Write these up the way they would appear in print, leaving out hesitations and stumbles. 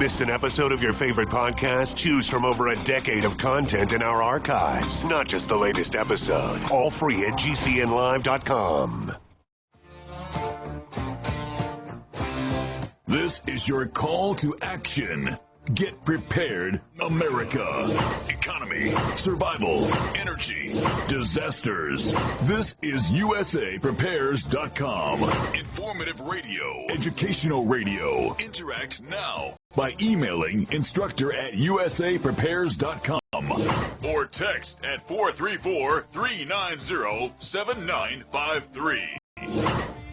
Missed an episode of your favorite podcast? Choose from over a decade of content in our archives, not just the latest episode. All free at GCNlive.com. This is your call to action. Get prepared, America. Economy, survival, energy, disasters. This is USAPrepares.com. Informative radio, educational radio. Interact now by emailing instructor@USAPrepares.com or text at 434-390-7953.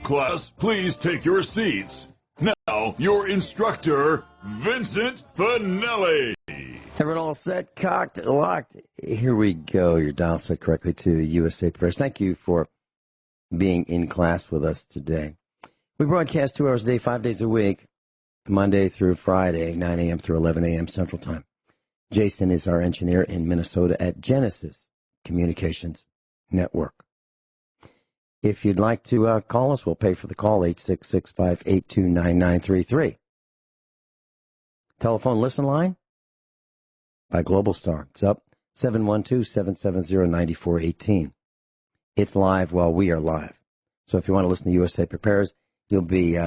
Class, please take your seats. Now, your instructor, Vincent Finelli. Everyone all set, cocked, locked. Here we go. Your dial set correctly to USA Prepares. Thank you for being in class with us today. We broadcast 2 hours a day, 5 days a week, Monday through Friday, 9 a.m. through 11 a.m. Central Time. Jason is our engineer in Minnesota at Genesis Communications Network. If you'd like to call us, we'll pay for the call, 866-582-9933. Telephone listen line by Global Star. It's up 712-770-9418. It's live while we are live. So if you want to listen to USA Prepares, you'll be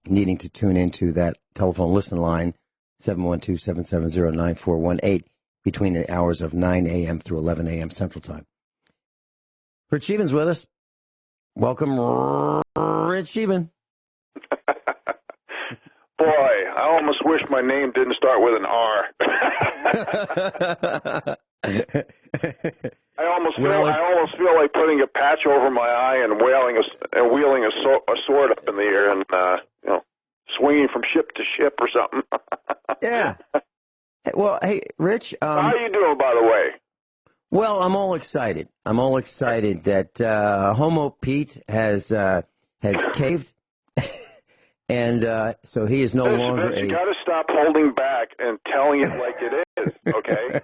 needing to tune into that telephone listen line, 712-770-9418, between the hours of 9 a.m. through 11 a.m. Central Time. Rich Scheben's with us. Welcome, Rich Scheben. Boy, I almost wish my name didn't start with an R. I almost feel like putting a patch over my eye and wielding a sword up in the air and swinging from ship to ship or something. Yeah. Well, hey, Rich. How are you doing, by the way? Well, I'm all excited. That Homo Pete has caved, and so he is no longer You got to stop holding back and telling it like it is. Okay,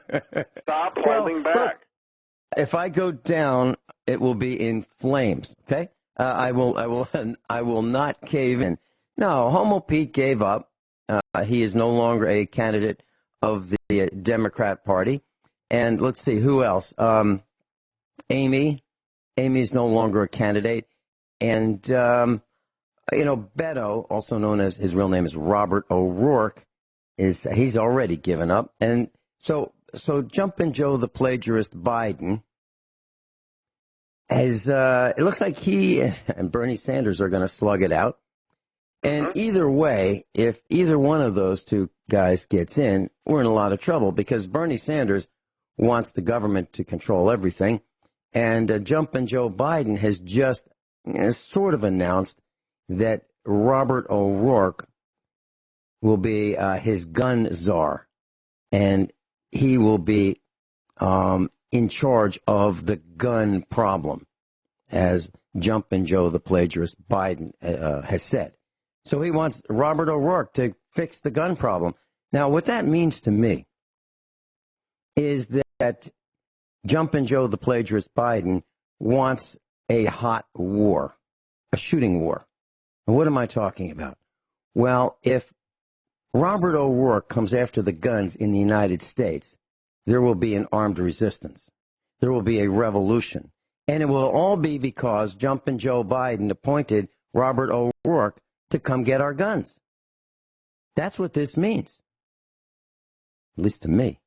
stop holding back. Look, if I go down, it will be in flames. Okay, I will not cave in. No, Homo Pete gave up. He is no longer a candidate of the Democrat Party. And let's see, who else? Amy. Amy's no longer a candidate. And, Beto, also known as, his real name is Robert O'Rourke, he's already given up. And so Jumpin' Joe the plagiarist Biden it looks like he and Bernie Sanders are going to slug it out. And either way, if either one of those two guys gets in, we're in a lot of trouble because Bernie Sanders wants the government to control everything. And Jumpin' Joe Biden has just sort of announced that Robert O'Rourke will be his gun czar. And he will be in charge of the gun problem, as Jumpin' Joe the plagiarist Biden has said. So he wants Robert O'Rourke to fix the gun problem. Now, what that means to me is that Jumpin' Joe the plagiarist Biden wants a hot war, a shooting war. And what am I talking about? Well, if Robert O'Rourke comes after the guns in the United States, there will be an armed resistance. There will be a revolution. And it will all be because Jumpin' Joe Biden appointed Robert O'Rourke to come get our guns. That's what this means. At least to me.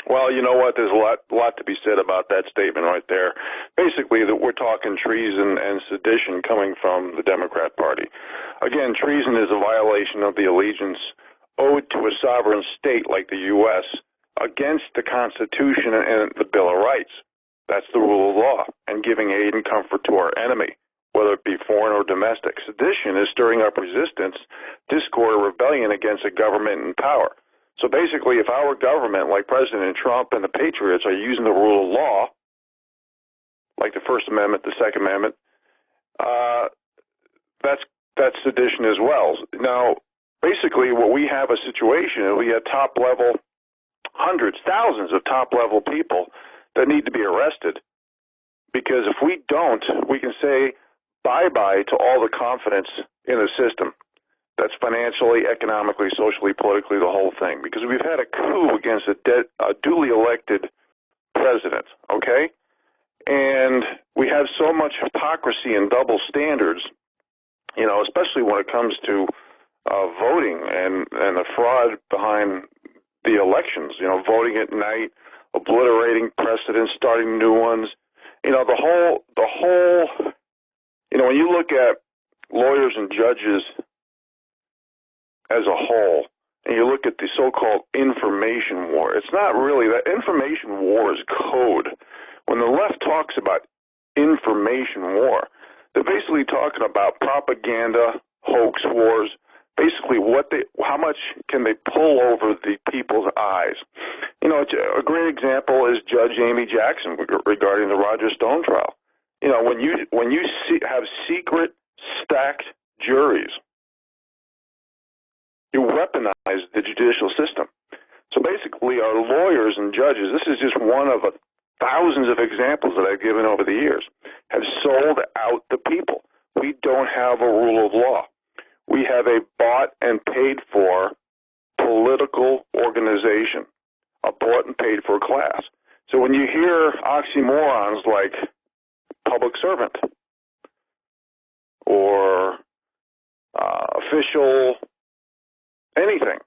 Well, you know what? There's a lot to be said about that statement right there. Basically, that we're talking treason and sedition coming from the Democrat Party. Again, treason is a violation of the allegiance owed to a sovereign state like the U.S. against the Constitution and the Bill of Rights. That's the rule of law, and giving aid and comfort to our enemy, whether it be foreign or domestic. Sedition is stirring up resistance, discord, or rebellion against a government in power. So basically, if our government, like President Trump and the Patriots, are using the rule of law, like the First Amendment, the Second Amendment, that's sedition as well. Now, basically, what we have a situation is we have top-level, hundreds, thousands of top-level people that need to be arrested. Because if we don't, we can say bye-bye to all the confidence in the system. That's financially, economically, socially, politically, the whole thing. Because we've had a coup against a duly elected president, okay? And we have so much hypocrisy and double standards, especially when it comes to voting and the fraud behind the elections, voting at night, obliterating precedents, starting new ones. The whole, when you look at lawyers and judges as a whole, and you look at the so-called information war, it's not really that. Information war is code. When the left talks about information war, they're basically talking about propaganda, hoax wars, basically how much can they pull over the people's eyes. A great example is Judge Amy Jackson regarding the Roger Stone trial. When you have secret stacked juries, you weaponize the judicial system. So basically, our lawyers and judges, this is just one of thousands of examples that I've given over the years, have sold out the people. We don't have a rule of law. We have a bought and paid for political organization, a bought and paid for class. So when you hear oxymorons like public servant or official anything,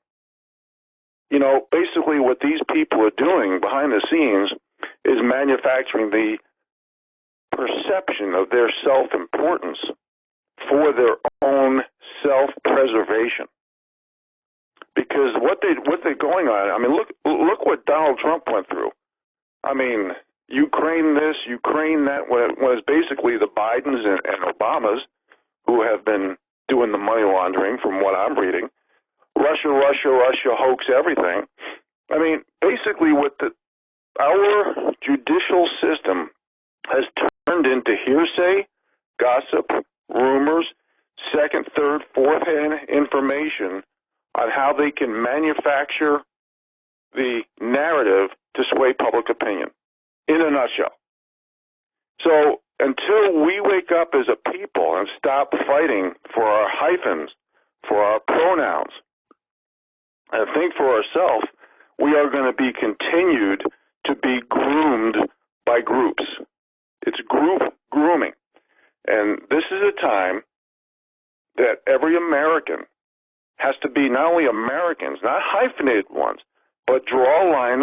basically what these people are doing behind the scenes is manufacturing the perception of their self-importance for their own self-preservation. Because what they're going on, look what Donald Trump went through. Ukraine this, Ukraine that, when it was basically the Bidens and Obamas who have been doing the money laundering from what I'm reading. Russia, hoax everything. Basically what our judicial system has turned into hearsay, gossip, rumors, second, third, fourth-hand information on how they can manufacture the narrative to sway public opinion, in a nutshell. So until we wake up as a people and stop fighting for our hyphens, for our pronouns, and think for ourselves, we are going to be continued to be groomed by groups. It's group grooming. And this is a time that every American has to be not only Americans, not hyphenated ones, but draw a line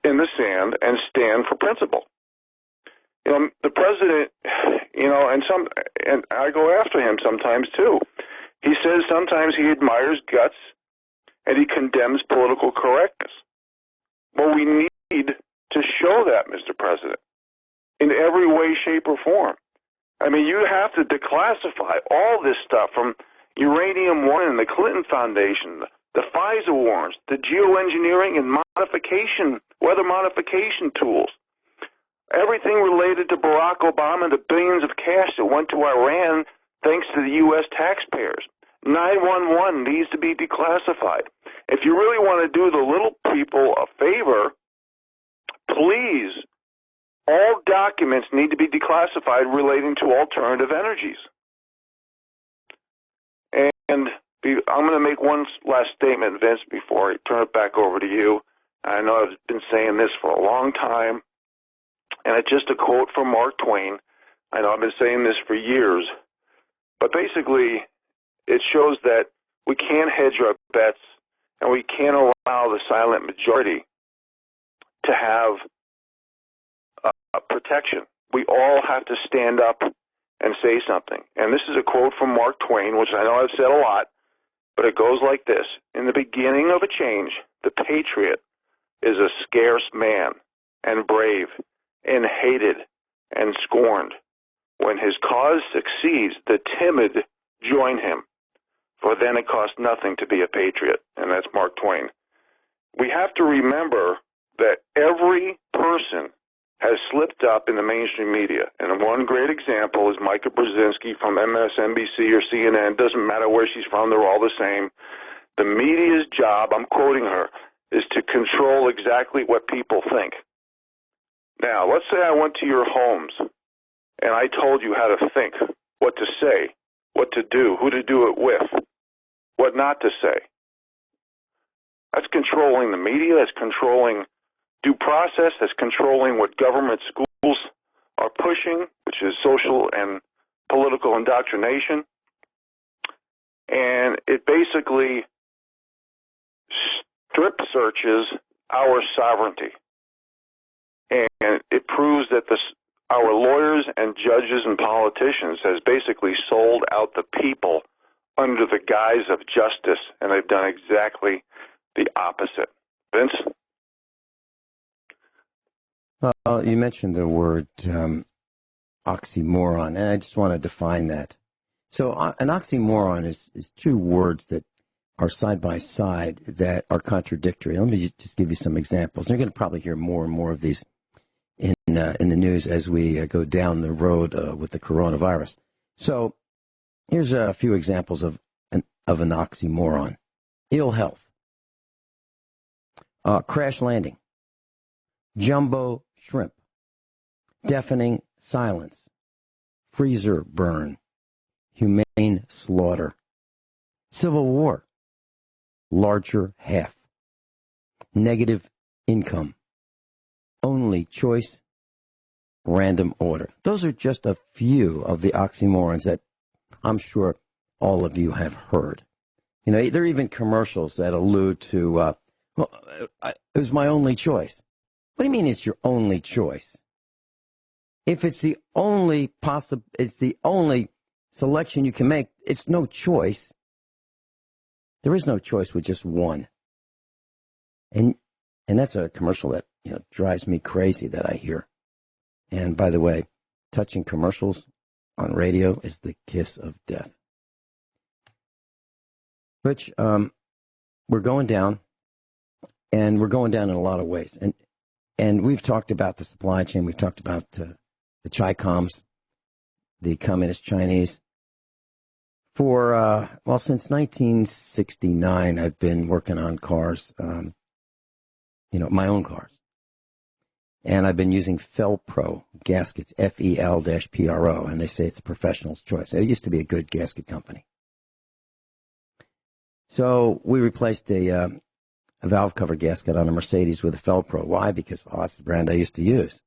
in the sand and stand for principle. The president, and I go after him sometimes too. He says sometimes he admires guts and he condemns political correctness. Well, we need to show that, Mr. President, in every way, shape, or form. You have to declassify all this stuff from Uranium One and the Clinton Foundation, the FISA warrants, the geoengineering and weather modification tools, everything related to Barack Obama and the billions of cash that went to Iran thanks to the U.S. taxpayers. 911 needs to be declassified. If you really want to do the little people a favor, please, all documents need to be declassified relating to alternative energies. And I'm going to make one last statement, Vince, before I turn it back over to you. I know I've been saying this for a long time, and it's just a quote from Mark Twain. I know I've been saying this for years, but basically it shows that we can't hedge our bets and we can't allow the silent majority to have protection. We all have to stand up and say something. And this is a quote from Mark Twain, which I know I've said a lot, but it goes like this. In the beginning of a change, the patriot is a scarce man and brave and hated and scorned. When his cause succeeds, the timid join him, for then it costs nothing to be a patriot. And that's Mark Twain. We have to remember that every person has slipped up in the mainstream media. And one great example is Micah Brzezinski from MSNBC or CNN. Doesn't matter where she's from, they're all the same. The media's job, I'm quoting her, is to control exactly what people think. Now, let's say I went to your homes and I told you how to think, what to say, what to do, who to do it with. what not to say. That's controlling the media. That's controlling due process. That's controlling what government schools are pushing, which is social and political indoctrination. And it basically strip searches our sovereignty. And it proves that our lawyers and judges and politicians has basically sold out the people under the guise of justice, and they've done exactly the opposite. Vince? Well, you mentioned the word oxymoron, and I just want to define that. So an oxymoron is two words that are side by side that are contradictory. Let me just give you some examples. You're going to probably hear more and more of these in the news as we go down the road with the coronavirus. So here's a few examples of an oxymoron: ill health, crash landing, jumbo shrimp, deafening silence, freezer burn, humane slaughter, civil war, larger half, negative income, only choice, random order. Those are just a few of the oxymorons that I'm sure all of you have heard. You know, there are even commercials that allude to, it was my only choice. What do you mean it's your only choice? If it's the only it's the only selection you can make, it's no choice. There is no choice with just one. And that's a commercial that, you know, drives me crazy that I hear. And by the way, touching commercials on radio is the kiss of death. Rich, we're going down, and we're going down in a lot of ways. And we've talked about the supply chain. We've talked about the Chi-Coms, the Communist Chinese. Since 1969, I've been working on cars, my own cars. And I've been using Felpro gaskets, Fel-Pro, and they say it's a professional's choice. It used to be a good gasket company. So we replaced a valve cover gasket on a Mercedes with a Felpro. Why? Because, that's the brand I used to use.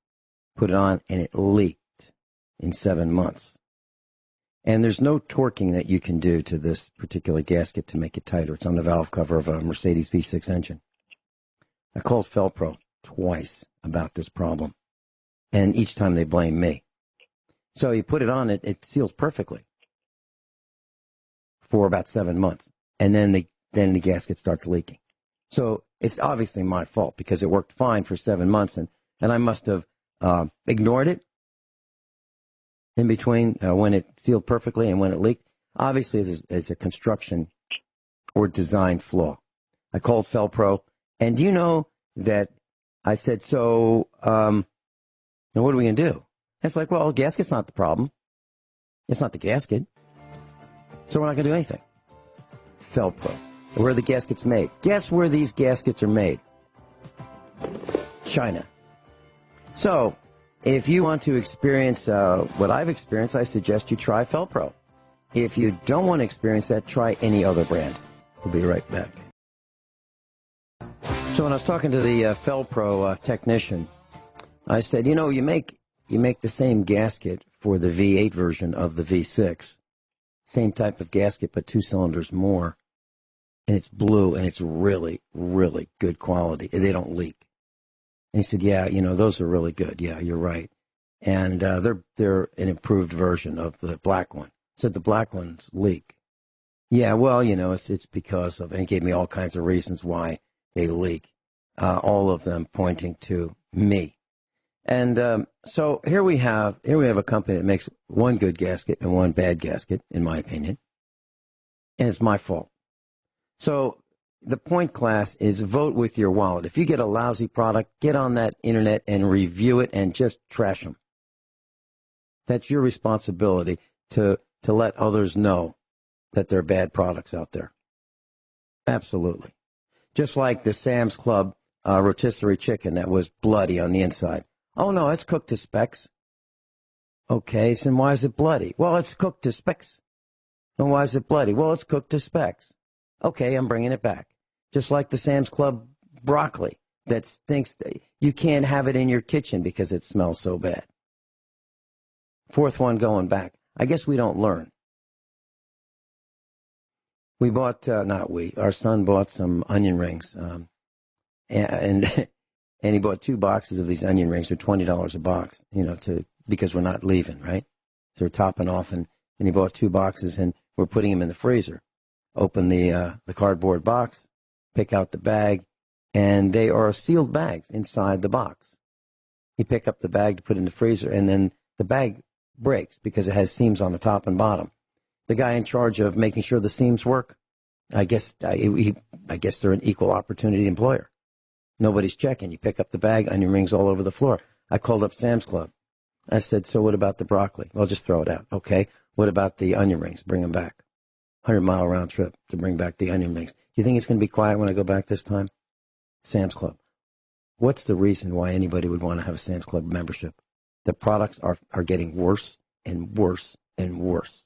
Put it on, and it leaked in 7 months. And there's no torquing that you can do to this particular gasket to make it tighter. It's on the valve cover of a Mercedes V6 engine. I called Felpro twice about this problem, and each time they blame me. So you put it on, it seals perfectly for about 7 months, and then the gasket starts leaking. So it's obviously my fault because it worked fine for 7 months, and I must have ignored it in between when it sealed perfectly and when it leaked. Obviously, it's a construction or design flaw. I called Felpro, and do you know that I said, so now what are we going to do? It's like, well, the gasket's not the problem. It's not the gasket. So we're not going to do anything. Felpro. Where are the gaskets made? Guess where these gaskets are made? China. So if you want to experience what I've experienced, I suggest you try Felpro. If you don't want to experience that, try any other brand. We'll be right back. So when I was talking to the Felpro technician, I said, you make the same gasket for the V8 version of the V6. Same type of gasket, but 2 cylinders more. And it's blue, and it's really, really good quality. They don't leak. And he said, yeah, those are really good. Yeah, you're right. And they're an improved version of the black one. I said, the black ones leak. Yeah, well, it's because of, and he gave me all kinds of reasons why they leak, all of them pointing to me. And so here we have a company that makes one good gasket and one bad gasket, in my opinion. And it's my fault. So the point, class, is vote with your wallet. If you get a lousy product, get on that internet and review it and just trash them. That's your responsibility to let others know that there are bad products out there. Absolutely. Just like the Sam's Club rotisserie chicken that was bloody on the inside. Oh, no, it's cooked to specs. Okay, so why is it bloody? Well, it's cooked to specs. And why is it bloody? Well, it's cooked to specs. Okay, I'm bringing it back. Just like the Sam's Club broccoli that stinks. You can't have it in your kitchen because it smells so bad. Fourth one going back. I guess we don't learn. We bought, our son bought some onion rings, and he bought 2 boxes of these onion rings for $20 a box, because we're not leaving, right? So we're topping off, and he bought 2 boxes, and we're putting them in the freezer. Open the cardboard box, pick out the bag, and they are sealed bags inside the box. You pick up the bag to put in the freezer, and then the bag breaks because it has seams on the top and bottom. The guy in charge of making sure the seams work, I guess they're an equal opportunity employer. Nobody's checking. You pick up the bag, onion rings all over the floor. I called up Sam's Club. I said, so what about the broccoli? Well, just throw it out. Okay. What about the onion rings? Bring them back. 100-mile round trip to bring back the onion rings. Do you think it's going to be quiet when I go back this time? Sam's Club. What's the reason why anybody would want to have a Sam's Club membership? The products are getting worse and worse and worse.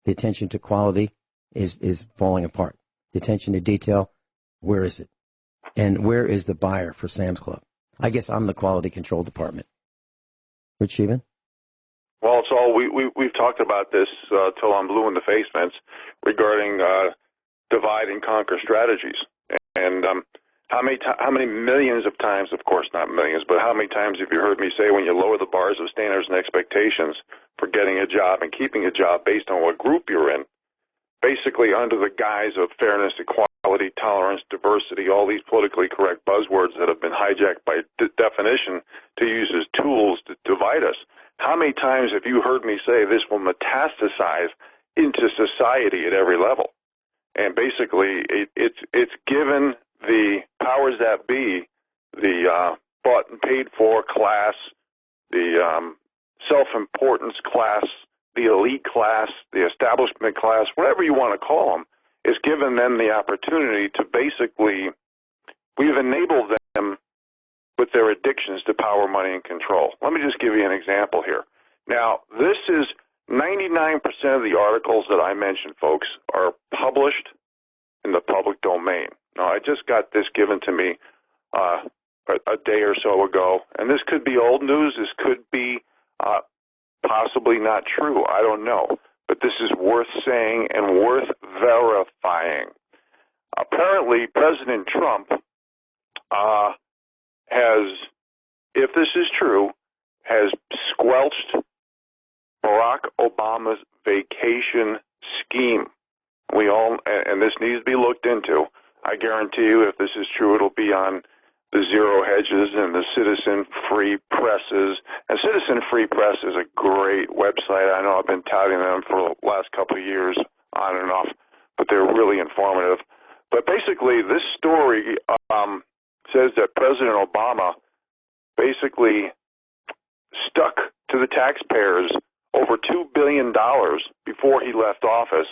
The attention to quality is falling apart. The attention to detail, where is it? And where is the buyer for Sam's Club? I guess I'm the quality control department. Rich Scheben? Well, it's all we've talked about this till I'm blue in the face, Vince, regarding divide and conquer strategies. And how many millions of times, of course not millions, but how many times have you heard me say when you lower the bars of standards and expectations for getting a job and keeping a job based on what group you're in, basically under the guise of fairness, equality, tolerance, diversity, all these politically correct buzzwords that have been hijacked by definition to use as tools to divide us. How many times have you heard me say this will metastasize into society at every level? And basically, it's given the powers that be, the bought and paid for class, the self-importance class, the elite class, the establishment class, whatever you want to call them, is given them the opportunity to basically, we've enabled them with their addictions to power, money, and control. Let me just give you an example here. Now, this is 99% of the articles that I mentioned, folks, are published in the public domain. Now, I just got this given to me a day or so ago, and this could be old news. This could be possibly not true. I don't know. But this is worth saying and worth verifying. Apparently, President Trump has, if this is true, has squelched Barack Obama's vacation scheme. We all, and this needs to be looked into. I guarantee you, if this is true, it'll be on the Zero Hedges and the Citizen Free Presses. And Citizen Free Press is a great website. I know I've been touting them for the last couple of years, on and off, but they're really informative. But basically, this story says that President Obama basically stuck to the taxpayers over $2 billion before he left office.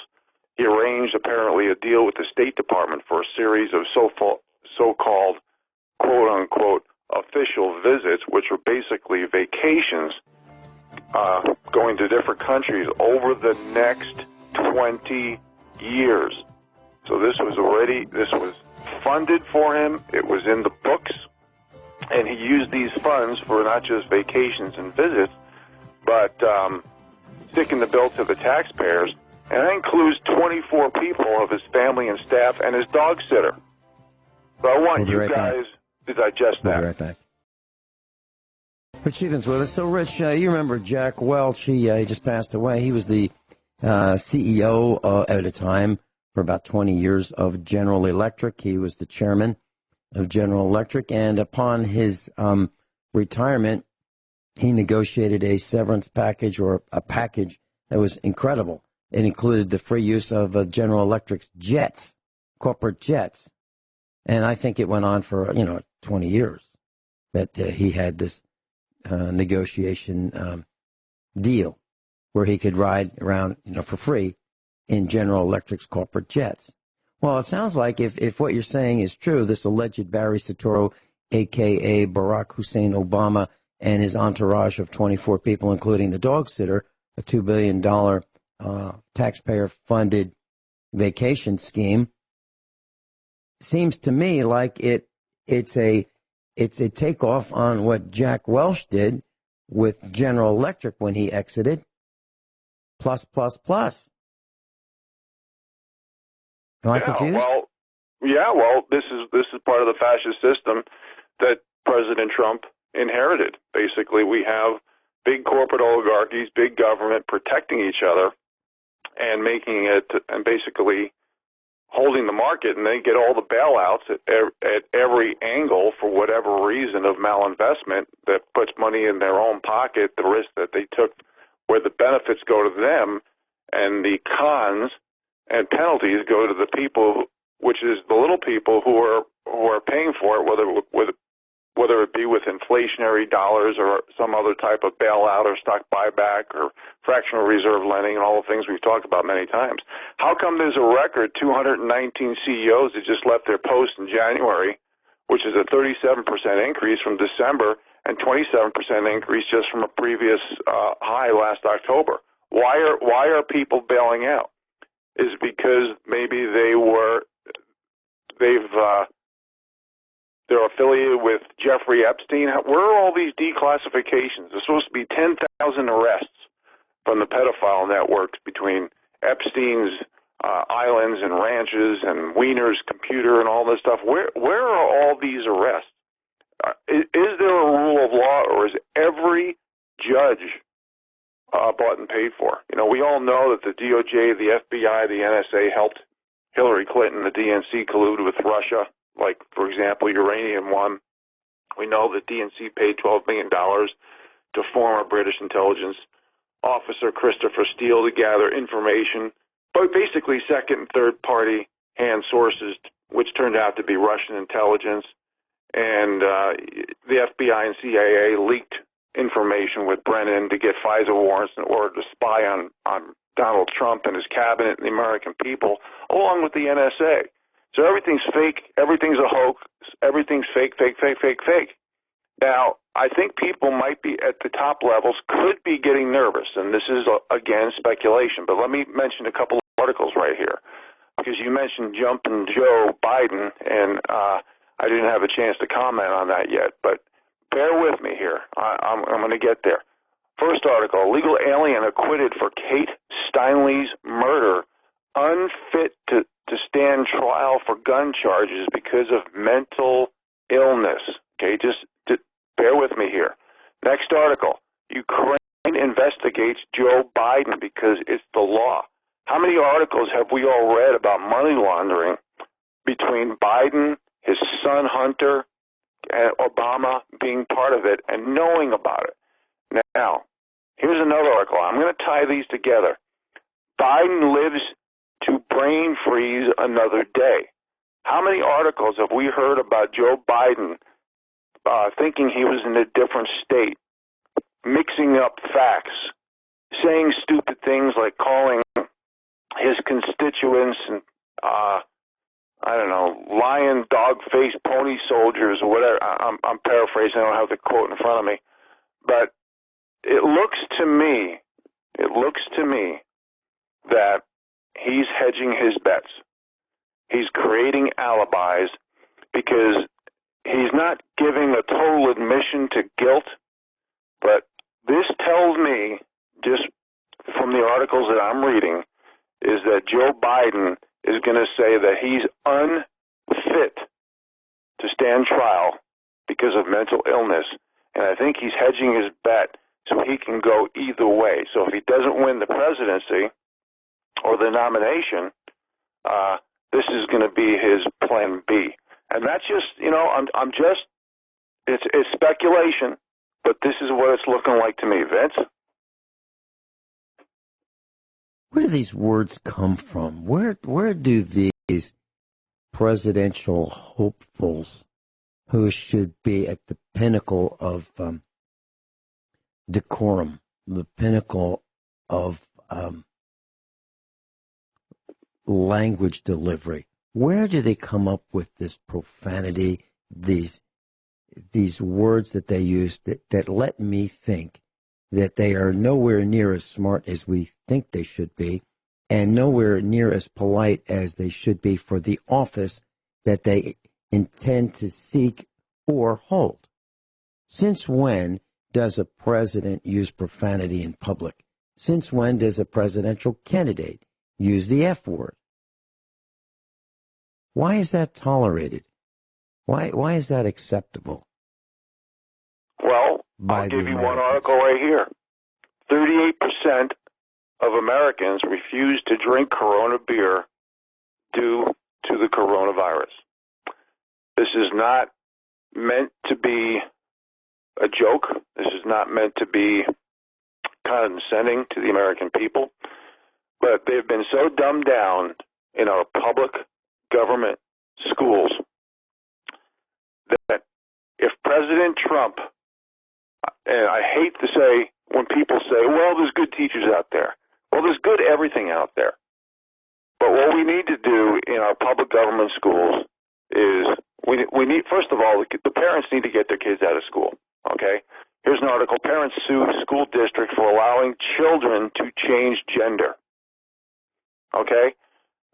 He arranged, apparently, a deal with the State Department for a series of so-called, quote-unquote, official visits, which were basically vacations going to different countries over the next 20 years. So this was funded for him. It was in the books. And he used these funds for not just vacations and visits, but sticking the bill to the taxpayers. And that includes 24 people of his family and staff and his dog sitter. So I want you guys to digest that. We'll be right back. Rich Scheben with us. So, Rich, you remember Jack Welch. He just passed away. He was the CEO at a time for about 20 years of General Electric. He was the chairman of General Electric. And upon his retirement, he negotiated a severance package, or a package that was incredible. It included the free use of General Electric's jets, corporate jets. And I think it went on for, 20 years that he had this negotiation deal where he could ride around, for free in General Electric's corporate jets. Well, it sounds like if what you're saying is true, this alleged Barry Soetoro, a.k.a. Barack Hussein Obama, and his entourage of 24 people, including the dog sitter, a $2 billion taxpayer-funded vacation scheme, seems to me like it's a takeoff on what Jack Welch did with General Electric when he exited. Plus, plus, plus. Am I confused? Well, this is part of the fascist system that President Trump inherited. Basically, we have big corporate oligarchies, big government protecting each other and making it, and basically holding the market, and they get all the bailouts at every angle for whatever reason of malinvestment that puts money in their own pocket, the risk that they took, where the benefits go to them, and the cons and penalties go to the people, which is the little people who are paying for it, whether it be with inflationary dollars or some other type of bailout or stock buyback or fractional reserve lending and all the things we've talked about many times. How come there's a record 219 CEOs that just left their post in January, which is a 37% increase from December and 27% increase just from a previous high last October? Why are people bailing out? Is it because maybe they're affiliated with Jeffrey Epstein? Where are all these declassifications? There's supposed to be 10,000 arrests from the pedophile networks between Epstein's islands and ranches and Wiener's computer and all this stuff. Where are all these arrests? Is there a rule of law, or is every judge bought and paid for? You know, we all know that the DOJ, the FBI, the NSA helped Hillary Clinton, the DNC collude with Russia. Like, for example, Uranium One. We know that DNC paid $12 million to former British intelligence officer Christopher Steele to gather information, but basically second and third party hand sources, which turned out to be Russian intelligence. And the FBI and CIA leaked information with Brennan to get FISA warrants in order to spy on Donald Trump and his cabinet and the American people, along with the NSA. So everything's fake, everything's a hoax, everything's fake, fake, fake, fake, fake. Now, I think people might be at the top levels, could be getting nervous, and this is, again, speculation, but let me mention a couple of articles right here, because you mentioned Jumpin' Joe Biden, and I didn't have a chance to comment on that yet, but bear with me here. I'm going to get there. First article, legal alien acquitted for Kate Steinle's murder, unfit to stand trial for gun charges because of mental illness. Okay, just bear with me here. Next article, Ukraine investigates Joe Biden because it's the law. How many articles have we all read about money laundering between Biden, his son Hunter, and Obama being part of it and knowing about it? Now, here's another article. I'm going to tie these together. Biden lives to brain freeze another day. How many articles have we heard about Joe Biden thinking he was in a different state, mixing up facts, saying stupid things like calling his constituents and, I don't know, lion, dog-faced pony soldiers or whatever. I'm paraphrasing. I don't have the quote in front of me. But it looks to me that he's hedging his bets. He's creating alibis because he's not giving a total admission to guilt, but this tells me, just from the articles that I'm reading, is that Joe Biden is going to say that he's unfit to stand trial because of mental illness. And I think he's hedging his bet so he can go either way. So if he doesn't win the presidency or the nomination, this is going to be his plan B. And that's just, it's speculation, but this is what it's looking like to me. Vince? Where do these words come from? Where do these presidential hopefuls who should be at the pinnacle of decorum, the pinnacle of language delivery, where do they come up with this profanity, these words that they use that let me think that they are nowhere near as smart as we think they should be, and nowhere near as polite as they should be for the office that they intend to seek or hold. Since when does a president use profanity in public? Since when does a presidential candidate use the F word? Why is that tolerated? Why is that acceptable? Well, By I'll the give you one Americans? article right here. 38% of Americans refuse to drink Corona beer due to the coronavirus. This is not meant to be a joke. This is not meant to be condescending to the American people. But they've been so dumbed down in our public government schools that if President Trump, and I hate to say when people say, well, there's good teachers out there. Well, there's good everything out there. But what we need to do in our public government schools is we need, first of all, the parents need to get their kids out of school, okay? Here's an article, parents sue school district for allowing children to change gender, okay?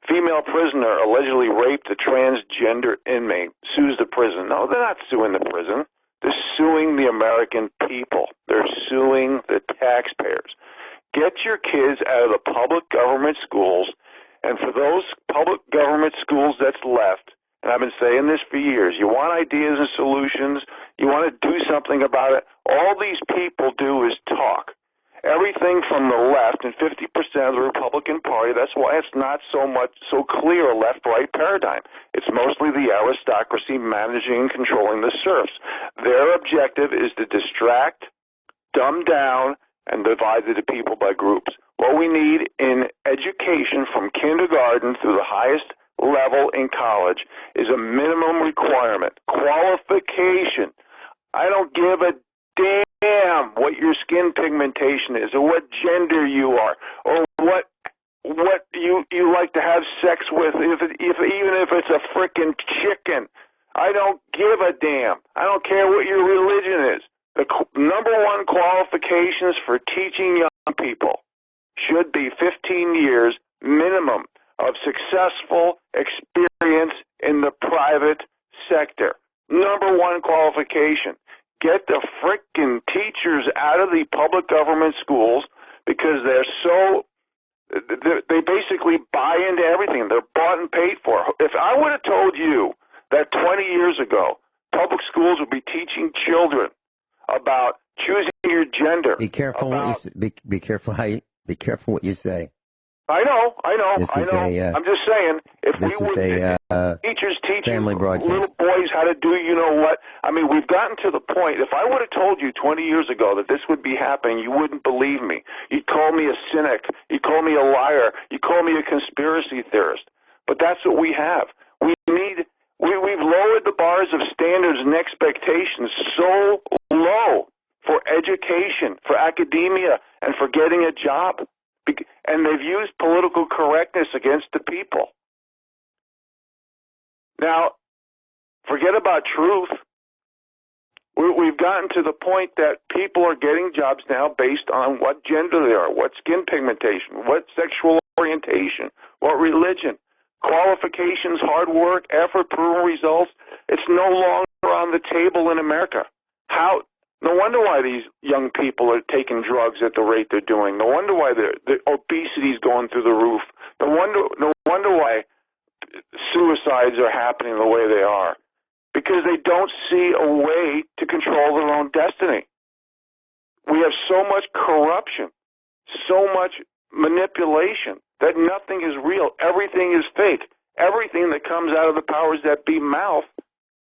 Female prisoner allegedly raped a transgender inmate, sues the prison. No, they're not suing the prison. They're suing the American people. They're suing the taxpayers. Get your kids out of the public government schools, and for those public government schools that's left, and I've been saying this for years, you want ideas and solutions, you want to do something about it, all these people do is talk. Everything from the left, and 50% of the Republican Party, that's why it's not so clear a left-right paradigm. It's mostly the aristocracy managing and controlling the serfs. Their objective is to distract, dumb down, and divide the people by groups. What we need in education from kindergarten through the highest level in college is a minimum requirement, qualification. I don't give a damn what your skin pigmentation is, or what gender you are, or what you like to have sex with, even if it's a frickin' chicken. I don't give a damn. I don't care what your religion is. The number one qualifications for teaching young people should be 15 years minimum of successful experience in the private sector. Number one qualification. Get the frickin' teachers out of the public government schools because they basically buy into everything. They're bought and paid for. If I would have told you that 20 years ago public schools would be teaching children about choosing your gender. Be careful what you say. Be careful be careful what you say. I know. I'm just saying, if teachers teaching little boys how to do you know what, I mean, we've gotten to the point, if I would have told you 20 years ago that this would be happening, you wouldn't believe me. You'd call me a cynic. You'd call me a liar. You'd call me a conspiracy theorist. But that's what we have. We've lowered the bars of standards and expectations so low for education, for academia, and for getting a job. And they've used political correctness against the people. Now, forget about truth. We've gotten to the point that people are getting jobs now based on what gender they are, what skin pigmentation, what sexual orientation, what religion, qualifications, hard work, effort, proven results. It's no longer on the table in America. No wonder why these young people are taking drugs at the rate they're doing. No wonder why the obesity is going through the roof. No wonder why suicides are happening the way they are. Because they don't see a way to control their own destiny. We have so much corruption, so much manipulation that nothing is real. Everything is fake. Everything that comes out of the powers that be mouth,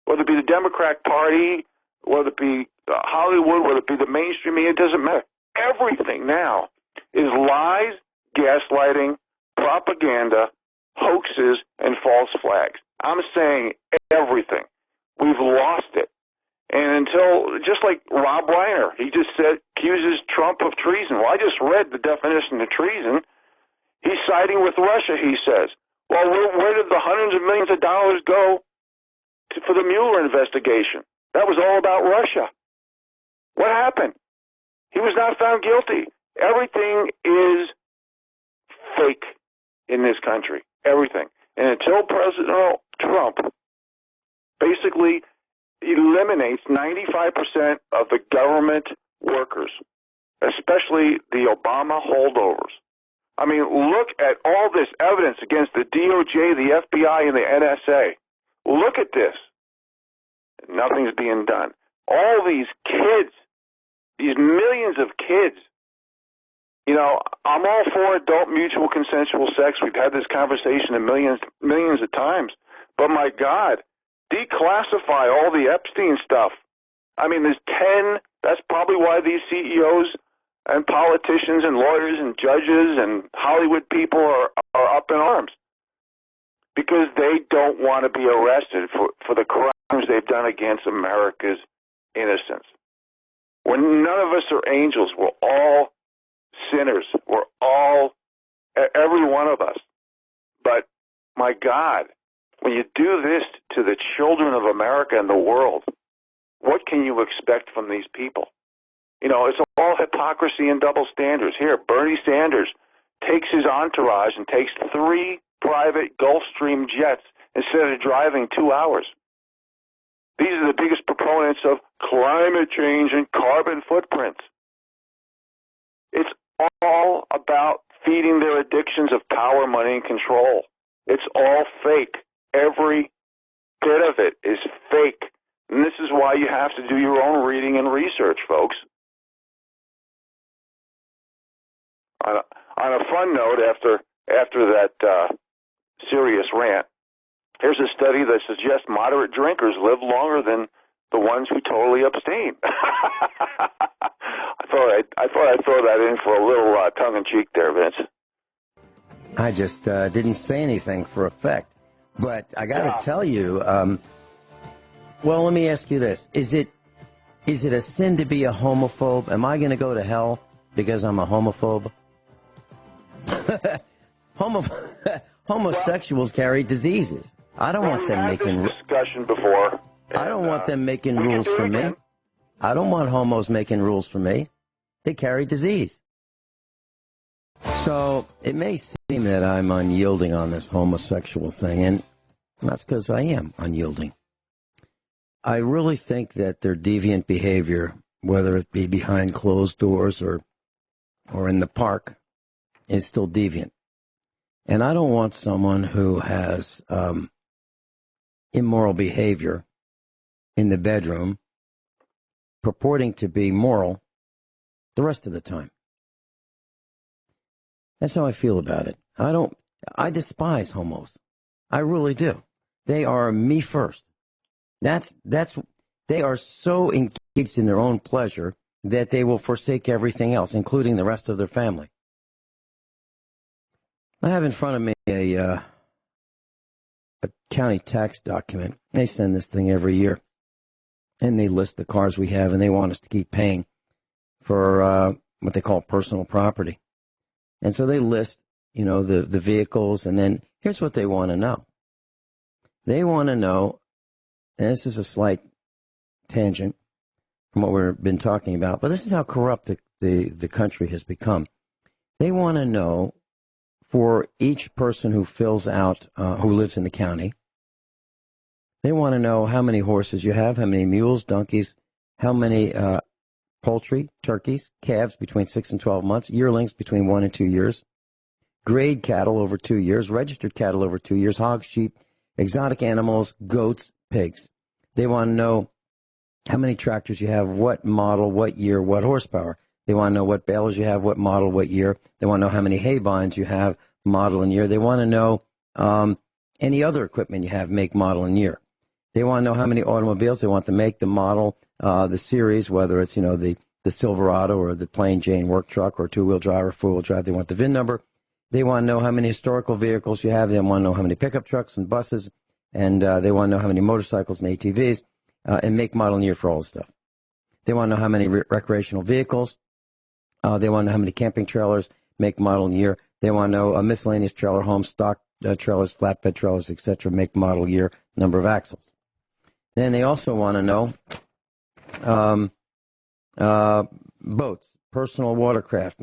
whether it be the Democrat Party, whether it be Hollywood, whether it be the mainstream media, it doesn't matter. Everything now is lies, gaslighting, propaganda, hoaxes, and false flags. I'm saying everything. We've lost it. And just like Rob Reiner, he just accuses Trump of treason. Well, I just read the definition of treason. He's siding with Russia, he says. Well, where did the hundreds of millions of dollars go for the Mueller investigation? That was all about Russia. What happened? He was not found guilty. Everything is fake in this country. Everything. And until President Trump basically eliminates 95% of the government workers, especially the Obama holdovers. I mean, look at all this evidence against the DOJ, the FBI, and the NSA. Look at this. Nothing's being done. All these kids, these millions of kids, you know, I'm all for adult mutual consensual sex. We've had this conversation millions of times. But my God, declassify all the Epstein stuff. I mean, there's 10. That's probably why these CEOs and politicians and lawyers and judges and Hollywood people are up in arms, because they don't want to be arrested for the crimes they've done against America's innocence. When none of us are angels, we're all sinners. We're all, every one of us. But my God, when you do this to the children of America and the world, what can you expect from these people? You know, it's all hypocrisy and double standards. Here, Bernie Sanders takes his entourage and takes 3 private Gulfstream jets instead of driving 2 hours. These are the biggest proponents of climate change and carbon footprints. It's all about feeding their addictions of power, money, and control. It's all fake. Every bit of it is fake. And this is why you have to do your own reading and research, folks. On a fun note, after that serious rant, here's a study that suggests moderate drinkers live longer than the ones who totally abstain. I thought I'd throw that in for a little tongue-in-cheek there, Vince. I just didn't say anything for effect. But I got to tell you, well, let me ask you this. Is it a sin to be a homophobe? Am I going to go to hell because I'm a homophobe? Homosexuals carry diseases. I don't want them making discussion before. I don't want them making rules for me. I don't want homos making rules for me. They carry disease. So it may seem that I'm unyielding on this homosexual thing, and that's because I am unyielding. I really think that their deviant behavior, whether it be behind closed doors or in the park, is still deviant. And I don't want someone who has immoral behavior in the bedroom purporting to be moral the rest of the time. That's how I feel about it. I despise homos. I really do. They are me first. They are so engaged in their own pleasure that they will forsake everything else, including the rest of their family. I have in front of me a county tax document. They send this thing every year, and they list the cars we have, and they want us to keep paying for what they call personal property. And so they list, you know, the vehicles, and then here's what they want to know. They want to know, and this is a slight tangent from what we've been talking about, but this is how corrupt the country has become. They want to know, for each person who fills out, who lives in the county, they want to know how many horses you have, how many mules, donkeys, how many poultry, turkeys, calves between 6 and 12 months, yearlings between 1 and 2 years, grade cattle over 2 years, registered cattle over 2 years, hogs, sheep, exotic animals, goats, pigs. They want to know how many tractors you have, what model, what year, what horsepower. They want to know what balers you have, what model, what year. They want to know how many hay binds you have, model and year. They want to know any other equipment you have, make, model, and year. They want to know how many automobiles. They want to make, the model, the series, whether it's, you know, the Silverado or the plain Jane work truck or two-wheel drive or four-wheel drive. They want the VIN number. They want to know how many historical vehicles you have. They want to know how many pickup trucks and buses. And they want to know how many motorcycles and ATVs and make, model, and year for all the stuff. They want to know how many recreational vehicles. They want to know how many camping trailers, make, model, and year. They want to know a miscellaneous trailer home, stock trailers, flatbed trailers, etc., make, model, year, number of axles. Then they also want to know boats, personal watercraft,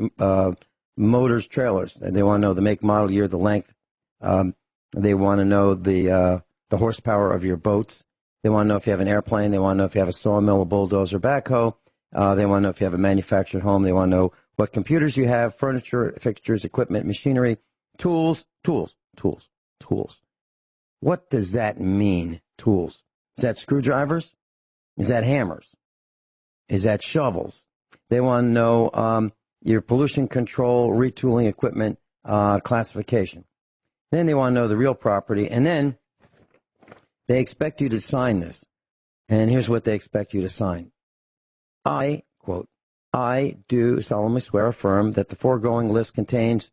motors, trailers. They want to know the make, model, year, the length. They want to know the horsepower of your boats. They want to know if you have an airplane. They want to know if you have a sawmill, a bulldozer, backhoe. They want to know if you have a manufactured home. They want to know what computers you have, furniture, fixtures, equipment, machinery, tools. What does that mean, tools? Is that screwdrivers? Is that hammers? Is that shovels? They want to know your pollution control, retooling equipment, classification. Then they want to know the real property, and then they expect you to sign this. And here's what they expect you to sign. I, quote, I do solemnly swear affirm that the foregoing list contains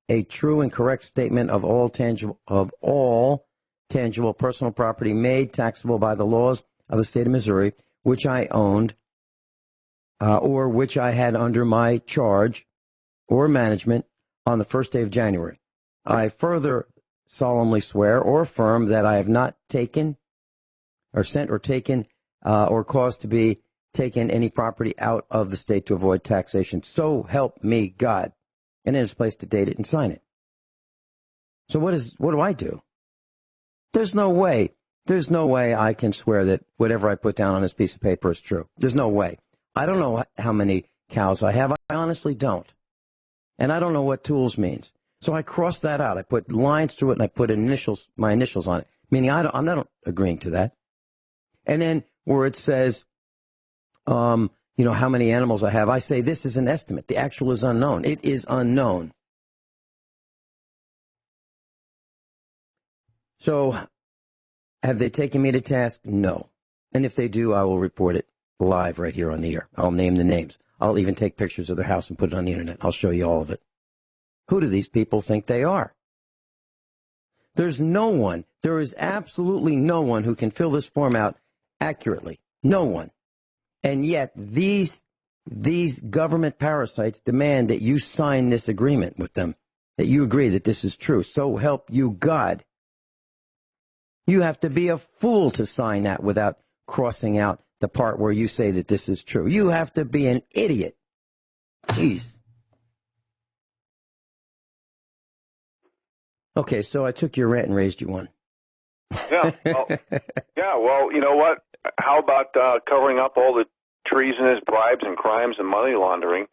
a true and correct statement of all tangible personal property made taxable by the laws of the state of Missouri, which I owned, or which I had under my charge or management on the first day of January. I further solemnly swear or affirm that I have not taken or sent or taken or caused to be taken any property out of the state to avoid taxation. So help me God. And then there's a place to date it and sign it. So what do I do? There's no way I can swear that whatever I put down on this piece of paper is true. There's no way. I don't know how many cows I have. I honestly don't. And I don't know what tools means. So I crossed that out. I put lines through it and I put my initials on it, meaning I'm not agreeing to that. And then where it says, how many animals I have, I say this is an estimate. The actual is unknown. It is unknown. So have they taken me to task? No. And if they do, I will report it live right here on the air. I'll name the names. I'll even take pictures of their house and put it on the internet. I'll show you all of it. Who do these people think they are? There is absolutely no one who can fill this form out accurately. No one. And yet these government parasites demand that you sign this agreement with them, that you agree that this is true. So help you God. You have to be a fool to sign that without crossing out the part where you say that this is true. You have to be an idiot. Jeez. Okay, so I took your rant and raised you one. Yeah. Well, you know what? How about covering up all the treasonous bribes and crimes and money laundering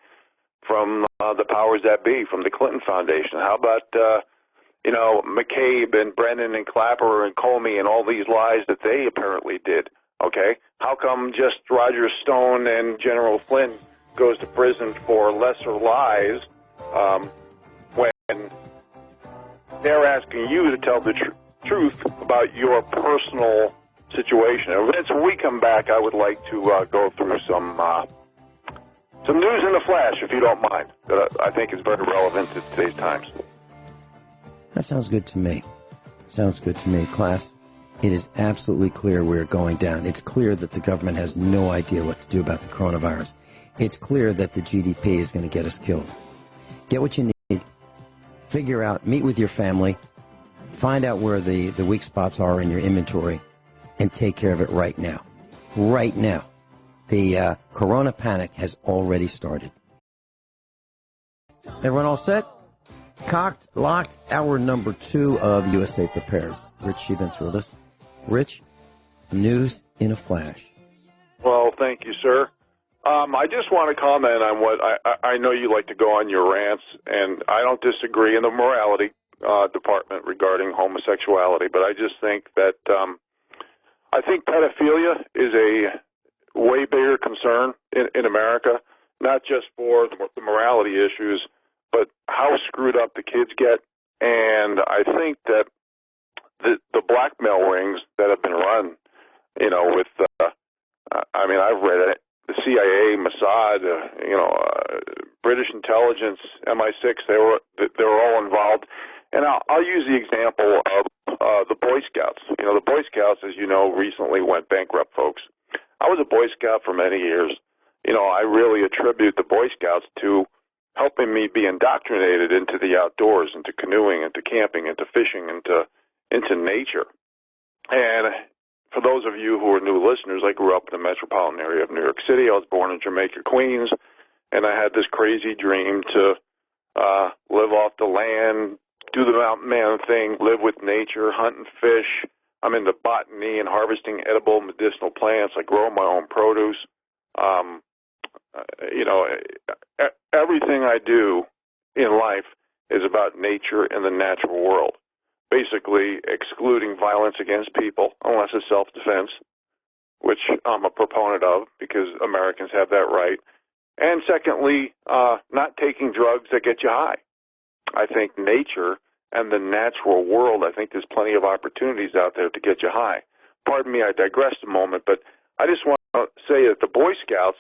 from the powers that be, from the Clinton Foundation? How about, McCabe and Brennan and Clapper and Comey and all these lies that they apparently did? Okay? How come just Roger Stone and General Flynn goes to prison for lesser lies when they're asking you to tell the truth about your personal situation? And Vince, when we come back, I would like to go through some news in the flash, if you don't mind, that I think is very relevant to today's times. That sounds good to me. Class. It is absolutely clear we're going down. It's clear that the government has no idea what to do about the coronavirus. It's clear that the GDP is going to get us killed. Get what you need. Figure out, meet with your family, find out where the weak spots are in your inventory, and take care of it right now. Right now. The corona panic has already started. Everyone all set? Cocked, locked, hour number 2 of USA Prepares. Rich Scheben's with us. Rich, news in a flash. Well, thank you, sir. I just want to comment on what I know you like to go on your rants, and I don't disagree in the morality department regarding homosexuality, but I just think that I think pedophilia is a way bigger concern in America, not just for the morality issues, but how screwed up the kids get. And I think that the blackmail rings that have been run, with, I've read it, the CIA, Mossad, British intelligence, MI6, they were all involved. And I'll use the example of the Boy Scouts. The Boy Scouts, as you know, recently went bankrupt, folks. I was a Boy Scout for many years. I really attribute the Boy Scouts to helping me be indoctrinated into the outdoors, into canoeing, into camping, into fishing, into nature. And for those of you who are new listeners, I grew up in the metropolitan area of New York City. I was born in Jamaica, Queens, and I had this crazy dream to live off the land, do the mountain man thing, live with nature, hunt and fish, I'm into botany and harvesting edible medicinal plants. I grow my own produce. Everything I do in life is about nature and the natural world, basically excluding violence against people unless it's self-defense, which I'm a proponent of because Americans have that right. And secondly, not taking drugs that get you high. I think nature and the natural world, I think there's plenty of opportunities out there to get you high. Pardon me, I digressed a moment, but I just want to say that the Boy Scouts,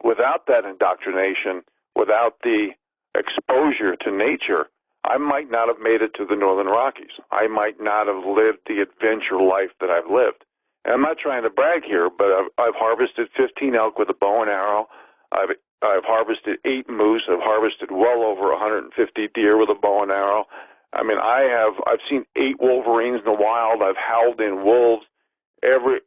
without that indoctrination, without the exposure to nature, I might not have made it to the Northern Rockies. I might not have lived the adventure life that I've lived. And I'm not trying to brag here, but I've harvested 15 elk with a bow and arrow. I've harvested 8 moose. I've harvested well over 150 deer with a bow and arrow. I mean, I've seen 8 wolverines in the wild. I've howled in wolves. Every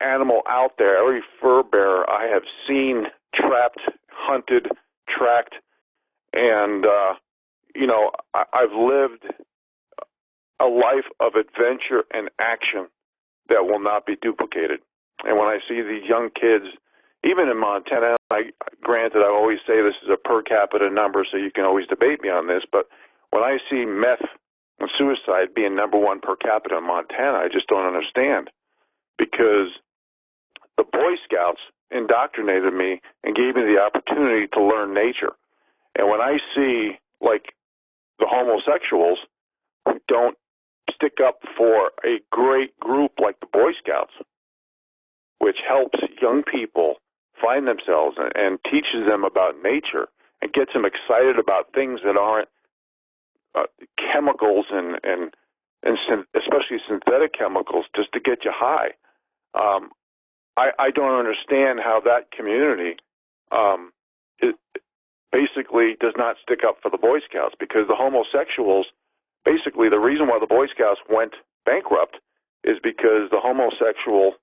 animal out there, every fur bearer I have seen, trapped, hunted, tracked, and I've lived a life of adventure and action that will not be duplicated. And when I see these young kids, even in Montana, granted, I always say this is a per capita number, so you can always debate me on this, but when I see meth and suicide being number 1 per capita in Montana, I just don't understand, because the Boy Scouts indoctrinated me and gave me the opportunity to learn nature. And when I see, like, the homosexuals who don't stick up for a great group like the Boy Scouts, which helps young people find themselves and teaches them about nature and gets them excited about things that aren't chemicals and especially synthetic chemicals just to get you high. I don't understand how that community basically does not stick up for the Boy Scouts, because the homosexuals, basically the reason why the Boy Scouts went bankrupt is because the homosexual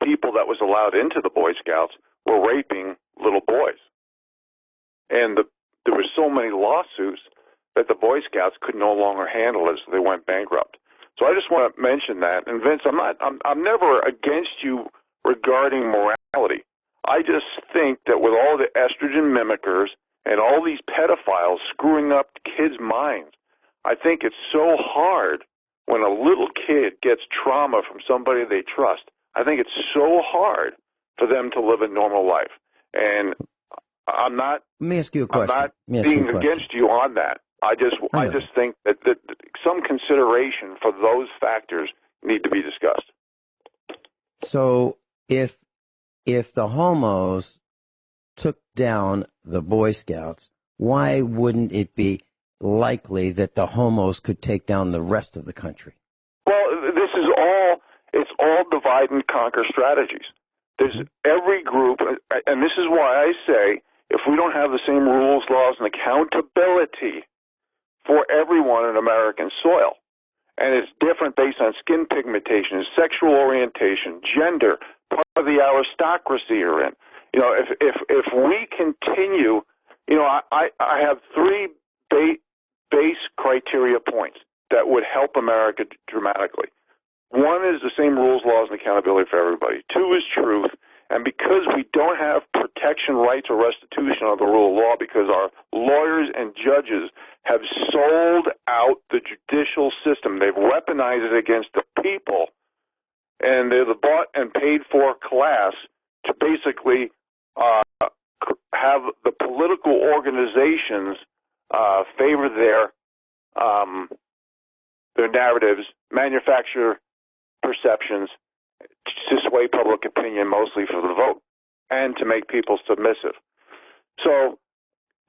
people that was allowed into the Boy Scouts were raping little boys. And there were so many lawsuits that the Boy Scouts could no longer handle it, so they went bankrupt. So I just want to mention that. And Vince, I'm never against you regarding morality. I just think that with all the estrogen mimickers and all these pedophiles screwing up kids' minds, I think it's so hard when a little kid gets trauma from somebody they trust. I think it's so hard for them to live a normal life. And I'm not, Let me ask you a question. I'm not being against you on that. I just think that some consideration for those factors need to be discussed. So if the homos took down the Boy Scouts, why wouldn't it be likely that the homos could take down the rest of the country? Well, it's all divide and conquer strategies. There's every group, and this is why I say if we don't have the same rules, laws, and accountability for everyone in American soil, and it's different based on skin pigmentation, sexual orientation, gender, part of the aristocracy you're in. If we continue, I have 3 base criteria points that would help America dramatically. 1 is the same rules, laws, and accountability for everybody. 2 is truth. And because we don't have protection, rights, or restitution of the rule of law, because our lawyers and judges have sold out the judicial system, they've weaponized it against the people, and they're the bought and paid for class to basically have the political organizations favor their narratives, manufacture perceptions to sway public opinion, mostly for the vote, and to make people submissive. So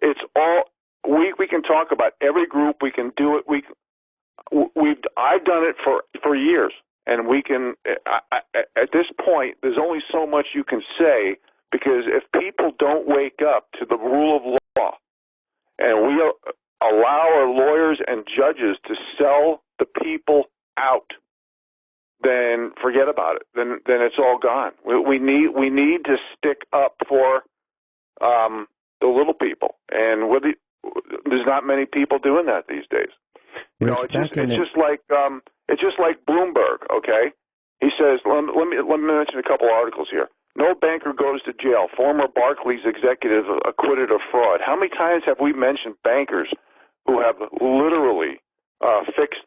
it's all we can talk about every group. We can do it. I've done it for years, and we can. At this point, there's only so much you can say, because if people don't wake up to the rule of law, and we allow our lawyers and judges to sell the people out, then forget about it. Then it's all gone. We need to stick up for the little people, and there's not many people doing that these days. Rich, It's just like It's just like Bloomberg, okay? He says, let me mention a couple articles here. No banker goes to jail. Former Barclays executive acquitted of fraud. How many times have we mentioned bankers who have literally fixed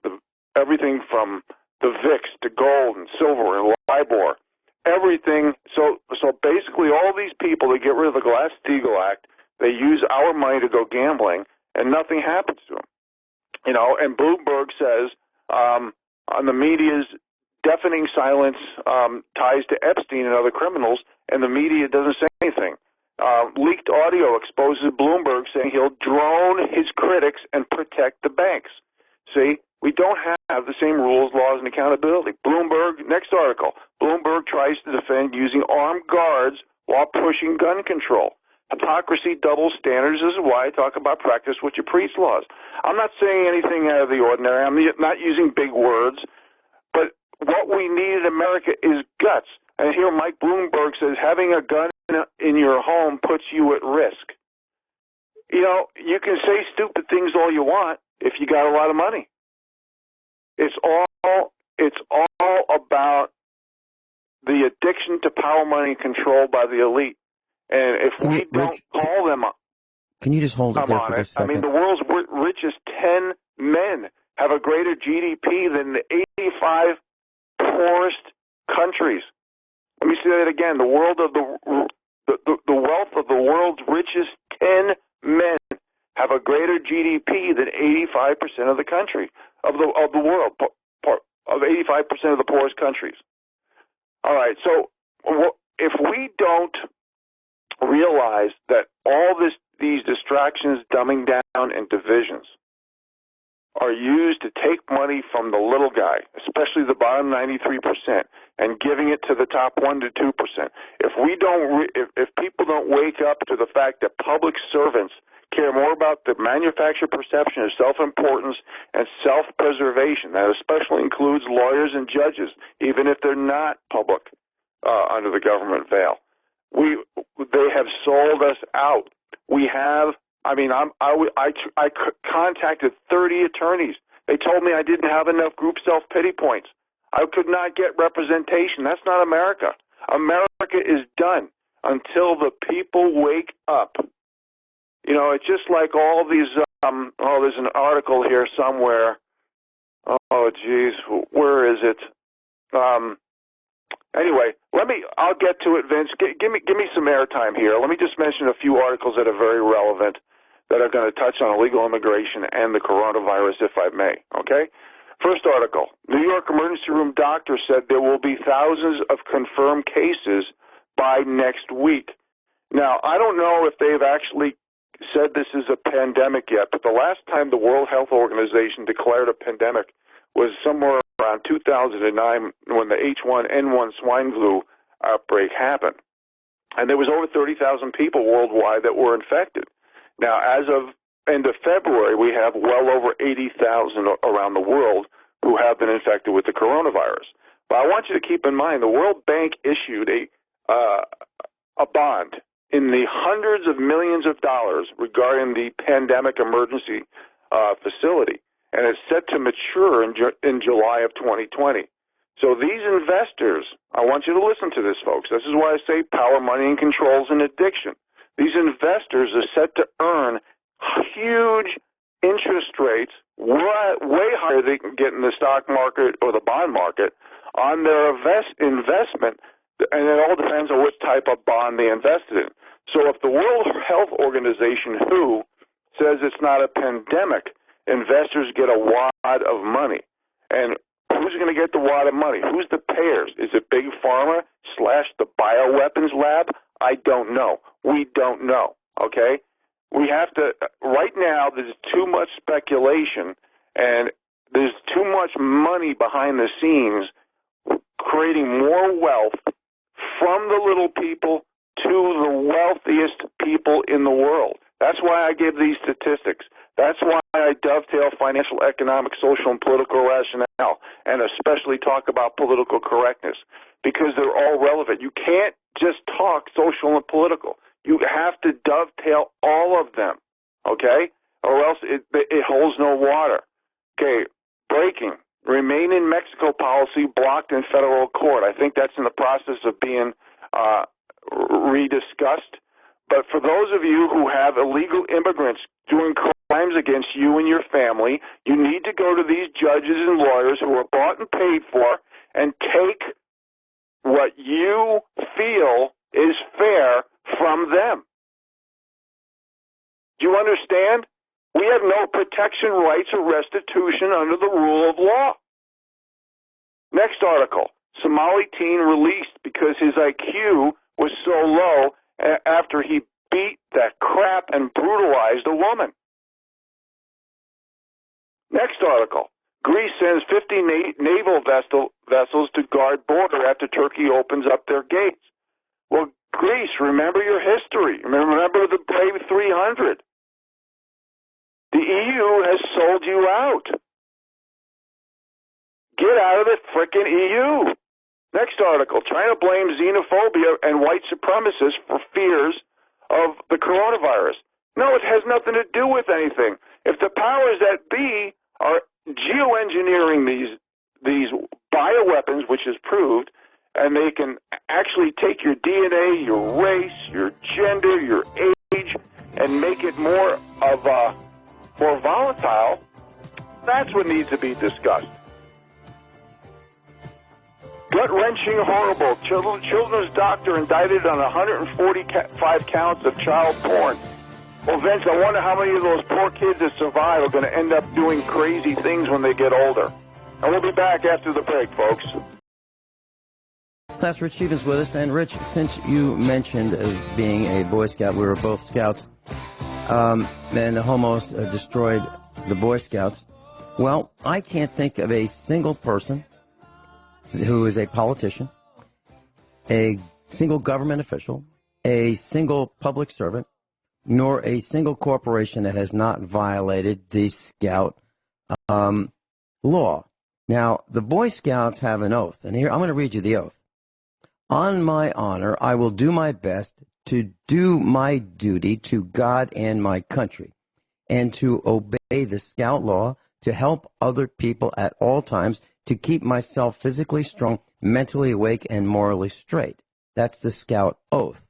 everything from the VIX to gold and silver and LIBOR, everything? So basically all these people, they get rid of the Glass-Steagall Act, they use our money to go gambling, and nothing happens to them. You know, and Bloomberg says on the media's deafening silence ties to Epstein and other criminals, and the media doesn't say anything. Leaked audio exposes Bloomberg saying he'll drone his critics and protect the banks. See, we don't have the same rules, laws, and accountability. Bloomberg, next article, Bloomberg tries to defend using armed guards while pushing gun control. Hypocrisy, double standards. This is why I talk about practice what you preach laws. I'm not saying anything out of the ordinary. I'm not using big words. But what we need in America is guts. And here Mike Bloomberg says having a gun in your home puts you at risk. You know, you can say stupid things all you want if you got a lot of money. It's all about the addiction to power, money, and control by the elite. And if we don't call them up, can you just hold it there for just a second? I mean, the world's richest 10 men have a greater GDP than the 85 poorest countries. Let me say that again. The wealth of the world's richest 10 men have a greater GDP than 85% of the country of the world, of 85% of the poorest countries. All right. So if we don't realize that all these distractions, dumbing down, and divisions are used to take money from the little guy, especially the bottom 93%, and giving it to the top 1% to 2%. If people don't wake up to the fact that public servants care more about the manufactured perception of self-importance and self-preservation, that especially includes lawyers and judges, even if they're not public under the government veil. They have sold us out. I contacted 30 attorneys. They told me I didn't have enough group self-pity points. I could not get representation. That's not America. America is done until the people wake up. You know, it's just like all these, there's an article here somewhere. Oh, geez, where is it? Anyway, I'll get to it, Vince. Give me some airtime here. Let me just mention a few articles that are very relevant that are going to touch on illegal immigration and the coronavirus, if I may, okay? First article, New York emergency room doctor said there will be thousands of confirmed cases by next week. Now, I don't know if they've actually said this is a pandemic yet, but the last time the World Health Organization declared a pandemic was somewhere around 2009 when the H1N1 swine flu outbreak happened. And there was over 30,000 people worldwide that were infected. Now, as of end of February, we have well over 80,000 around the world who have been infected with the coronavirus. But I want you to keep in mind the World Bank issued a bond in the hundreds of millions of dollars regarding the pandemic emergency facility, and it's set to mature in July of 2020. So these investors, I want you to listen to this, folks. This is why I say power, money, and control is an addiction. These investors are set to earn huge interest rates, way higher than they can get in the stock market or the bond market, on their investment, and it all depends on which type of bond they invested in. So if the World Health Organization, WHO, says it's not a pandemic, investors get a wad of money. And who's going to get the wad of money? Who's the payers? Is it Big Pharma / the bioweapons lab? I don't know. We don't know, okay? We have to, right now, there's too much speculation, and there's too much money behind the scenes creating more wealth from the little people to the wealthiest people in the world. That's why I give these statistics. That's why I dovetail financial, economic, social, and political rationale, and especially talk about political correctness, because they're all relevant. You can't just talk social and political. You have to dovetail all of them, okay? Or else it holds no water. Okay, breaking. Remain in Mexico policy blocked in federal court. I think that's in the process of being rediscussed. But for those of you who have illegal immigrants doing crimes against you and your family, you need to go to these judges and lawyers who are bought and paid for and take what you feel is fair from them. Do you understand? We have no protection rights or restitution under the rule of law. Next article. Somali teen released because his IQ was so low after he beat the crap and brutalized a woman. Next article. Greece sends 50 naval vessels to guard border after Turkey opens up their gates. Well, Greece, remember your history. Remember the Brave 300. The EU has sold you out. Get out of the frickin' EU. Next article. China blames xenophobia and white supremacists for fears of the coronavirus. No, it has nothing to do with anything. If the powers that be are geoengineering these bioweapons, which is proved, and they can actually take your DNA, your race, your gender, your age, and make it more volatile, that's what needs to be discussed. Gut-wrenching, horrible. Children's doctor indicted on 145 counts of child porn. Well, Vince, I wonder how many of those poor kids that survive are going to end up doing crazy things when they get older. And we'll be back after the break, folks. Class Rich Scheben's with us. And Rich, since you mentioned being a Boy Scout, we were both Scouts, and the homos destroyed the Boy Scouts. Well, I can't think of a single person who is a politician, a single government official, a single public servant, nor a single corporation that has not violated the Scout law. Now, the Boy Scouts have an oath, and here I'm going to read you the oath. On my honor, I will do my best to do my duty to God and my country, and to obey the Scout law, to help other people at all times, to keep myself physically strong, mentally awake, and morally straight. That's the Scout oath.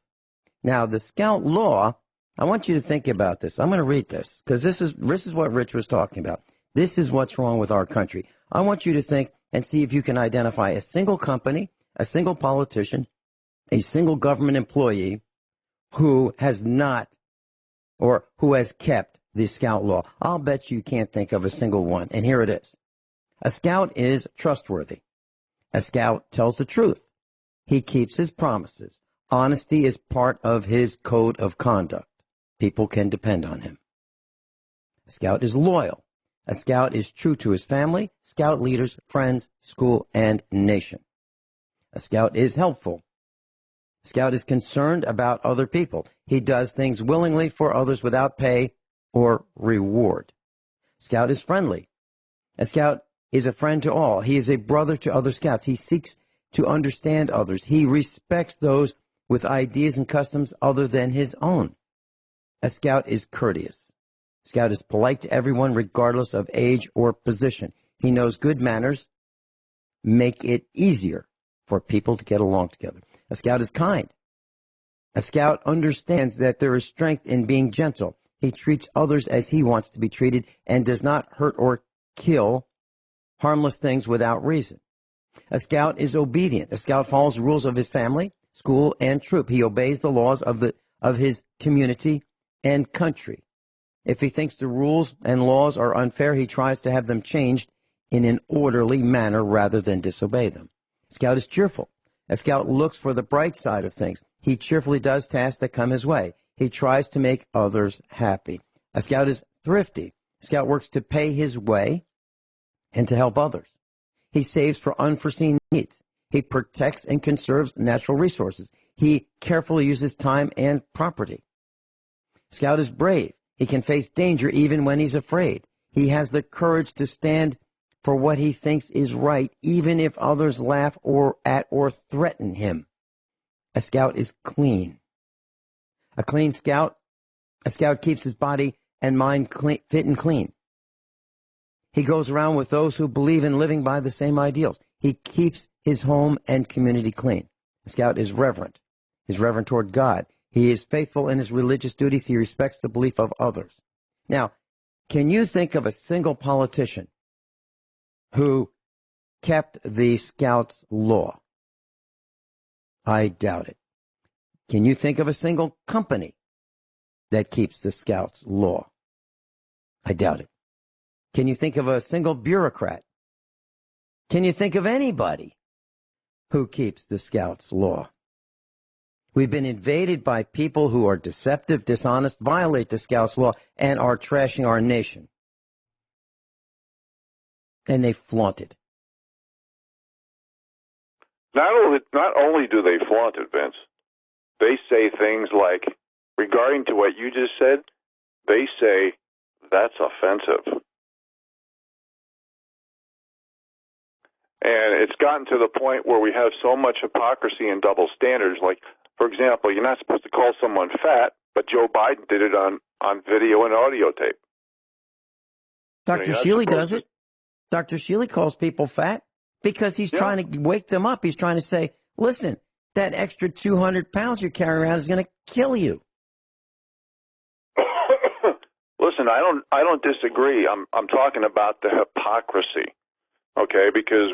Now, the Scout law, I want you to think about this. I'm going to read this, because this is what Rich was talking about. This is what's wrong with our country. I want you to think and see if you can identify a single company, a single politician, a single government employee who has not or who has kept the Scout law. I'll bet you can't think of a single one, and here it is. A Scout is trustworthy. A Scout tells the truth. He keeps his promises. Honesty is part of his code of conduct. People can depend on him. A Scout is loyal. A Scout is true to his family, Scout leaders, friends, school, and nation. A Scout is helpful. A Scout is concerned about other people. He does things willingly for others without pay or reward. A Scout is friendly. A Scout is a friend to all. He is a brother to other Scouts. He seeks to understand others. He respects those with ideas and customs other than his own. A Scout is courteous. A Scout is polite to everyone regardless of age or position. He knows good manners make it easier for people to get along together. A Scout is kind. A Scout understands that there is strength in being gentle. He treats others as he wants to be treated and does not hurt or kill harmless things without reason. A Scout is obedient. A Scout follows the rules of his family, school, and troop. He obeys the laws of his community and country. If he thinks the rules and laws are unfair, he tries to have them changed in an orderly manner rather than disobey them. A Scout is cheerful. A Scout looks for the bright side of things. He cheerfully does tasks that come his way. He tries to make others happy. A Scout is thrifty. A Scout works to pay his way and to help others. He saves for unforeseen needs. He protects and conserves natural resources. He carefully uses time and property. Scout is brave. He can face danger even when he's afraid. He has the courage to stand for what he thinks is right, even if others laugh at or threaten him. A Scout is clean. A Scout keeps his body and mind fit and clean. He goes around with those who believe in living by the same ideals. He keeps his home and community clean. The Scout is reverent. He's reverent toward God. He is faithful in his religious duties. He respects the belief of others. Now, can you think of a single politician who kept the Scouts' law? I doubt it. Can you think of a single company that keeps the Scouts' law? I doubt it. Can you think of a single bureaucrat? Can you think of anybody who keeps the Scouts' law? We've been invaded by people who are deceptive, dishonest, violate the Scouts' law, and are trashing our nation. And they flaunt it. Not only do they flaunt it, Vince, they say things like, regarding to what you just said, they say, that's offensive. And it's gotten to the point where we have so much hypocrisy and double standards. Like, for example, you're not supposed to call someone fat, but Joe Biden did it on video and audio tape. Dr. Shealy does it. Dr. Shealy calls people fat because he's trying to wake them up. He's trying to say, listen, that extra 200 pounds you're carrying around is going to kill you. Listen, I don't disagree. I'm talking about the hypocrisy. Okay, because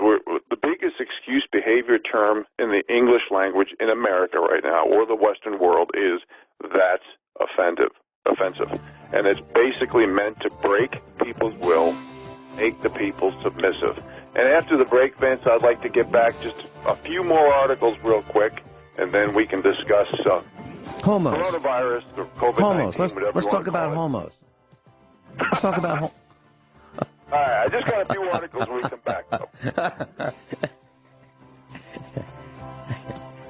the biggest excuse behavior term in the English language in America right now, or the Western world, is that's offensive. And it's basically meant to break people's will, make the people submissive. And after the break, Vince, I'd like to get back just a few more articles real quick, and then we can discuss homos. Coronavirus or COVID-19. Homos. Let's talk about homos. Let's talk about All right, I just got a few articles when we come back.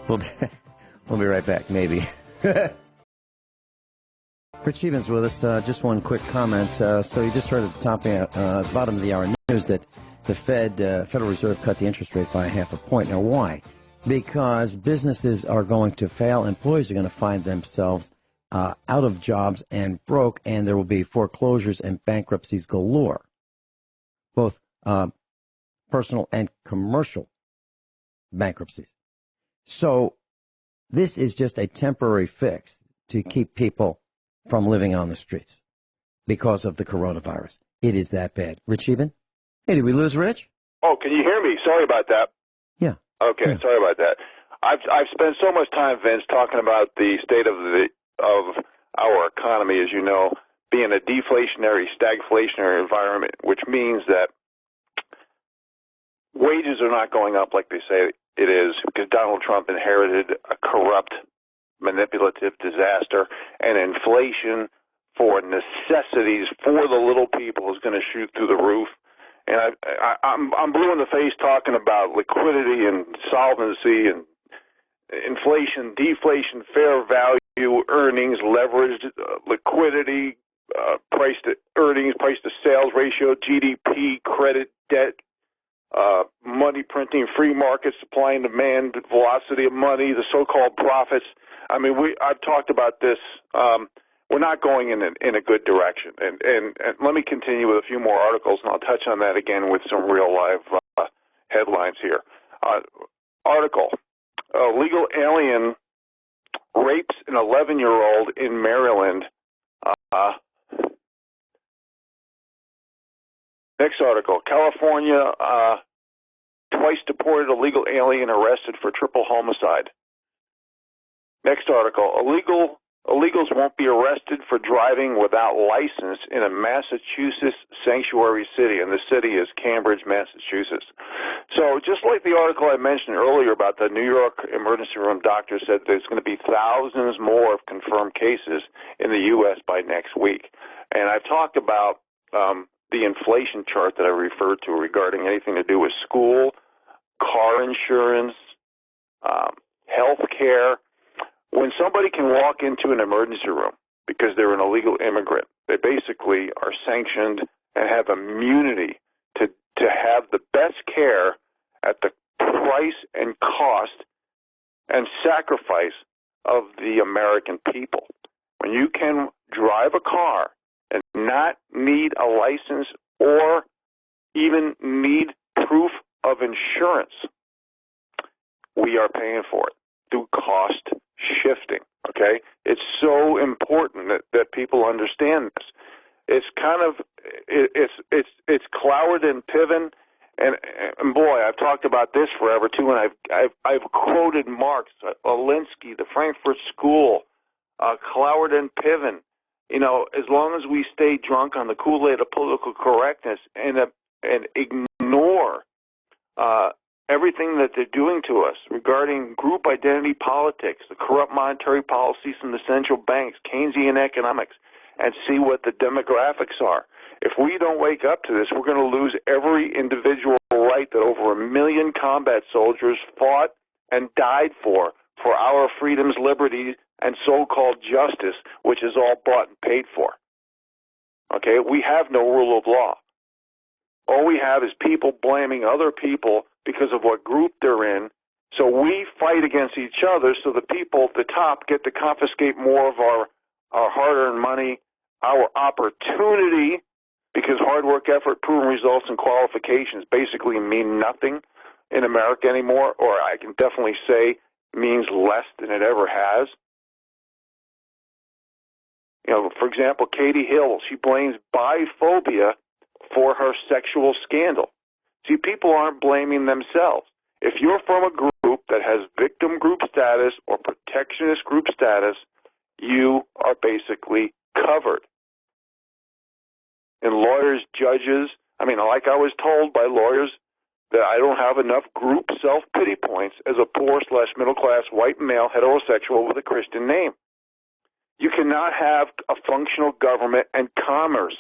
We'll be right back, maybe. Rich Scheben's with us. Just one quick comment. So you just heard at the bottom of the hour news that the Federal Reserve cut the interest rate by 0.5 point. Now, why? Because businesses are going to fail. Employees are going to find themselves out of jobs and broke, and there will be foreclosures and bankruptcies galore. Both personal and commercial bankruptcies. So this is just a temporary fix to keep people from living on the streets because of the coronavirus. It is that bad. Rich Scheben? Hey, did we lose Rich? Oh, can you hear me? Sorry about that. Yeah. Okay, yeah. Sorry about that. I've spent so much time, Vince, talking about the state of our economy, as you know, being a deflationary, stagflationary environment, which means that wages are not going up like they say it is, because Donald Trump inherited a corrupt, manipulative disaster, and inflation for necessities for the little people is going to shoot through the roof. And I'm blue in the face talking about liquidity and solvency and inflation, deflation, fair value, earnings, leveraged liquidity, price to earnings, price to sales ratio, GDP, credit, debt, money printing, free market, supply and demand, velocity of money, the so-called profits. I mean, I've talked about this. We're not going in a good direction. And let me continue with a few more articles, and I'll touch on that again with some real live headlines here. Article: legal alien rapes an 11-year-old in Maryland. Next article: California, twice deported illegal alien arrested for triple homicide. Next article: illegals won't be arrested for driving without license in a Massachusetts sanctuary city, and the city is Cambridge, Massachusetts. So just like the article I mentioned earlier about the New York emergency room doctor said there's going to be thousands more of confirmed cases in the U.S. by next week. And I've talked about the inflation chart that I referred to regarding anything to do with school, car insurance, health care. When somebody can walk into an emergency room because they're an illegal immigrant, they basically are sanctioned and have immunity to have the best care at the price and cost and sacrifice of the American people. When you can drive a car and not need a license or even need proof of insurance, we are paying for it through cost shifting. Okay, it's so important that people understand this. It's kind of it's Cloward and Piven, and boy, I've talked about this forever too. And I've quoted Marx, Alinsky, the Frankfurt School, Cloward and Piven. You know, as long as we stay drunk on the Kool-Aid of political correctness and ignore everything that they're doing to us regarding group identity politics, the corrupt monetary policies from the central banks, Keynesian economics, and see what the demographics are. If we don't wake up to this, we're going to lose every individual right that over 1 million combat soldiers fought and died for our freedoms, liberties, and so-called justice, which is all bought and paid for. Okay, we have no rule of law. All we have is people blaming other people because of what group they're in. So we fight against each other so the people at the top get to confiscate more of our hard-earned money, our opportunity, because hard work, effort, proven results, and qualifications basically mean nothing in America anymore, or I can definitely say means less than it ever has. You know, for example, Katie Hill, she blames biphobia for her sexual scandal. See, people aren't blaming themselves. If you're from a group that has victim group status or protectionist group status, you are basically covered. And lawyers, judges, like I was told by lawyers that I don't have enough group self-pity points as a poor/middle-class white male heterosexual with a Christian name. You cannot have a functional government and commerce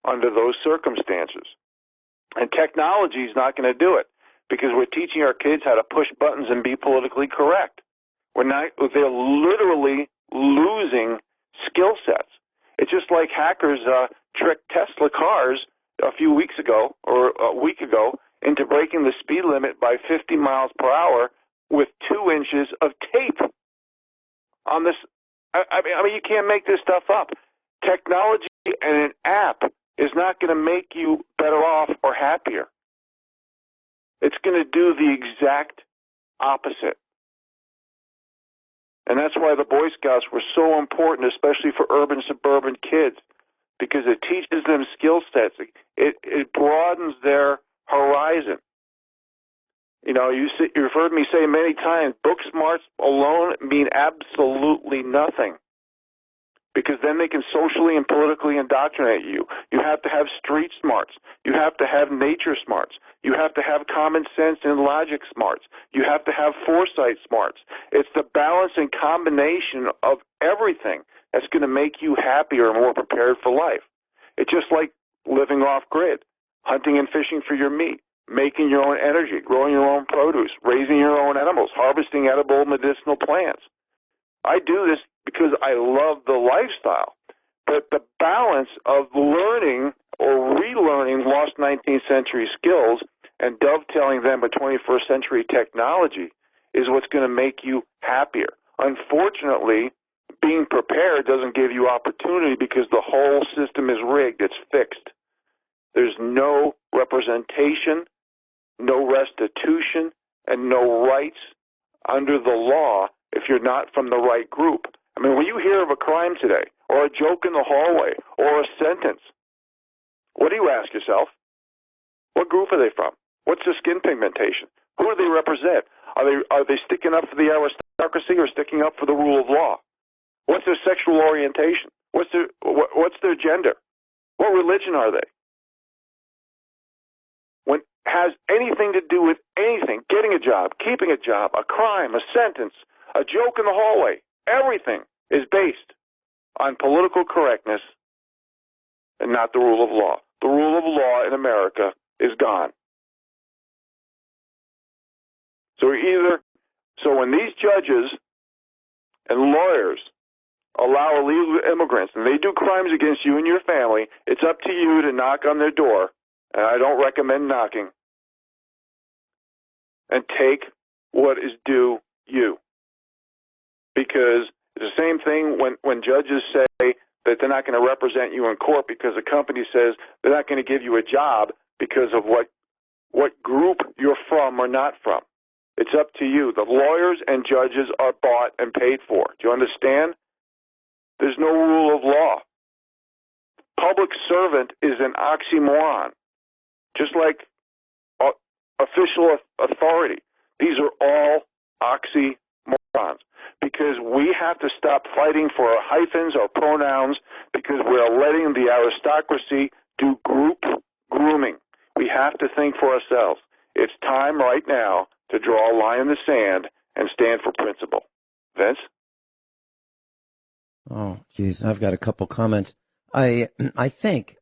under those circumstances. And technology is not going to do it because we're teaching our kids how to push buttons and be politically correct. They're literally losing skill sets. It's just like hackers tricked Tesla cars a few weeks ago or a week ago into breaking the speed limit by 50 miles per hour with 2 inches of tape on this. You can't make this stuff up. Technology and an app is not going to make you better off or happier. It's going to do the exact opposite. And that's why the Boy Scouts were so important, especially for urban, suburban kids, because it teaches them skill sets. It broadens their horizon. You know, you've heard me say many times, book smarts alone mean absolutely nothing, because then they can socially and politically indoctrinate you. You have to have street smarts. You have to have nature smarts. You have to have common sense and logic smarts. You have to have foresight smarts. It's the balance and combination of everything that's going to make you happier and more prepared for life. It's just like living off-grid, hunting and fishing for your meat, making your own energy, growing your own produce, raising your own animals, harvesting edible medicinal plants. I do this because I love the lifestyle. But the balance of learning or relearning lost 19th century skills and dovetailing them with 21st century technology is what's going to make you happier. Unfortunately, being prepared doesn't give you opportunity because the whole system is rigged. It's fixed. There's no representation, no restitution, and no rights under the law if you're not from the right group. When you hear of a crime today, or a joke in the hallway, or a sentence, what do you ask yourself? What group are they from? What's their skin pigmentation? Who do they represent? Are they sticking up for the aristocracy or sticking up for the rule of law? What's their sexual orientation? What's their gender? What religion are they? When it has anything to do with anything, getting a job, keeping a job, a crime, a sentence, a joke in the hallway, everything is based on political correctness and not the rule of law. The rule of law in America is gone. So when these judges and lawyers allow illegal immigrants and they do crimes against you and your family, it's up to you to knock on their door, and I don't recommend knocking, and take what is due you. Because it's the same thing when judges say that they're not going to represent you in court because the company says they're not going to give you a job because of what group you're from or not from. It's up to you. The lawyers and judges are bought and paid for. Do you understand? There's no rule of law. Public servant is an oxymoron, just like official authority. These are all oxymorons because we have to stop fighting for our hyphens or pronouns because we're letting the aristocracy do group grooming. We have to think for ourselves. It's time right now to draw a line in the sand and stand for principle. Vince? Oh, geez, I've got a couple comments. I think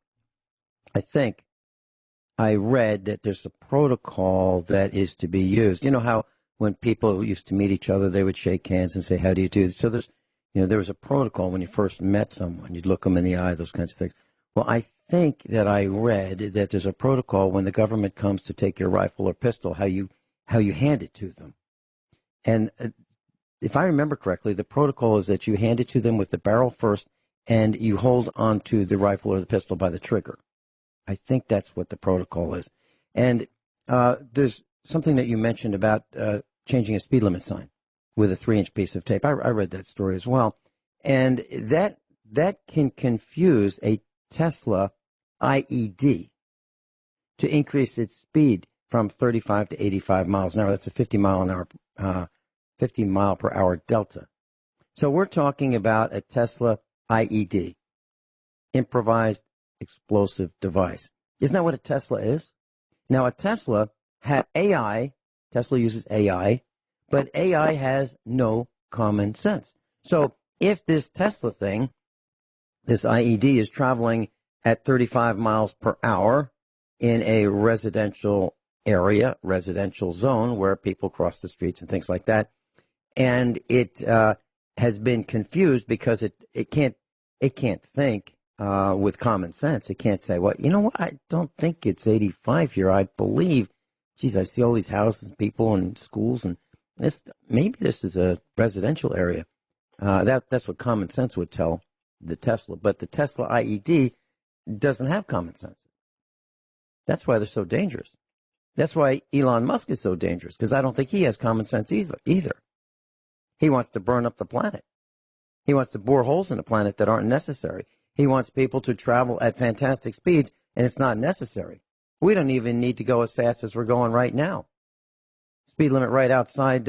I read that there's a protocol that is to be used. You know how when people used to meet each other, they would shake hands and say, "How do you do?" So there was a protocol when you first met someone. You'd look them in the eye, those kinds of things. Well, I think that I read that there's a protocol when the government comes to take your rifle or pistol, how you hand it to them. And if I remember correctly, the protocol is that you hand it to them with the barrel first, and you hold onto the rifle or the pistol by the trigger. I think that's what the protocol is. And there's something that you mentioned about changing a speed limit sign with a 3-inch piece of tape. I read that story as well. And that can confuse a Tesla IED to increase its speed from 35 to 85 miles an hour. That's a 50 mile per hour delta. So we're talking about a Tesla IED, improvised explosive device. Isn't that what a Tesla is? Now, a Tesla had AI. Tesla uses AI, but AI has no common sense. So if this Tesla thing, this IED, is traveling at 35 miles per hour in a residential area, residential zone where people cross the streets and things like that, and it has been confused because it can't think with common sense. It can't say, well, you know what, I don't think it's 85 here. I believe, geez, I see all these houses, people, and schools, and maybe this is a residential area. That's what common sense would tell the Tesla. But the Tesla IED doesn't have common sense. That's why they're so dangerous. That's why Elon Musk is so dangerous, because I don't think he has common sense either. He wants to burn up the planet. He wants to bore holes in the planet that aren't necessary. He wants people to travel at fantastic speeds, and it's not necessary. We don't even need to go as fast as we're going right now. Speed limit right outside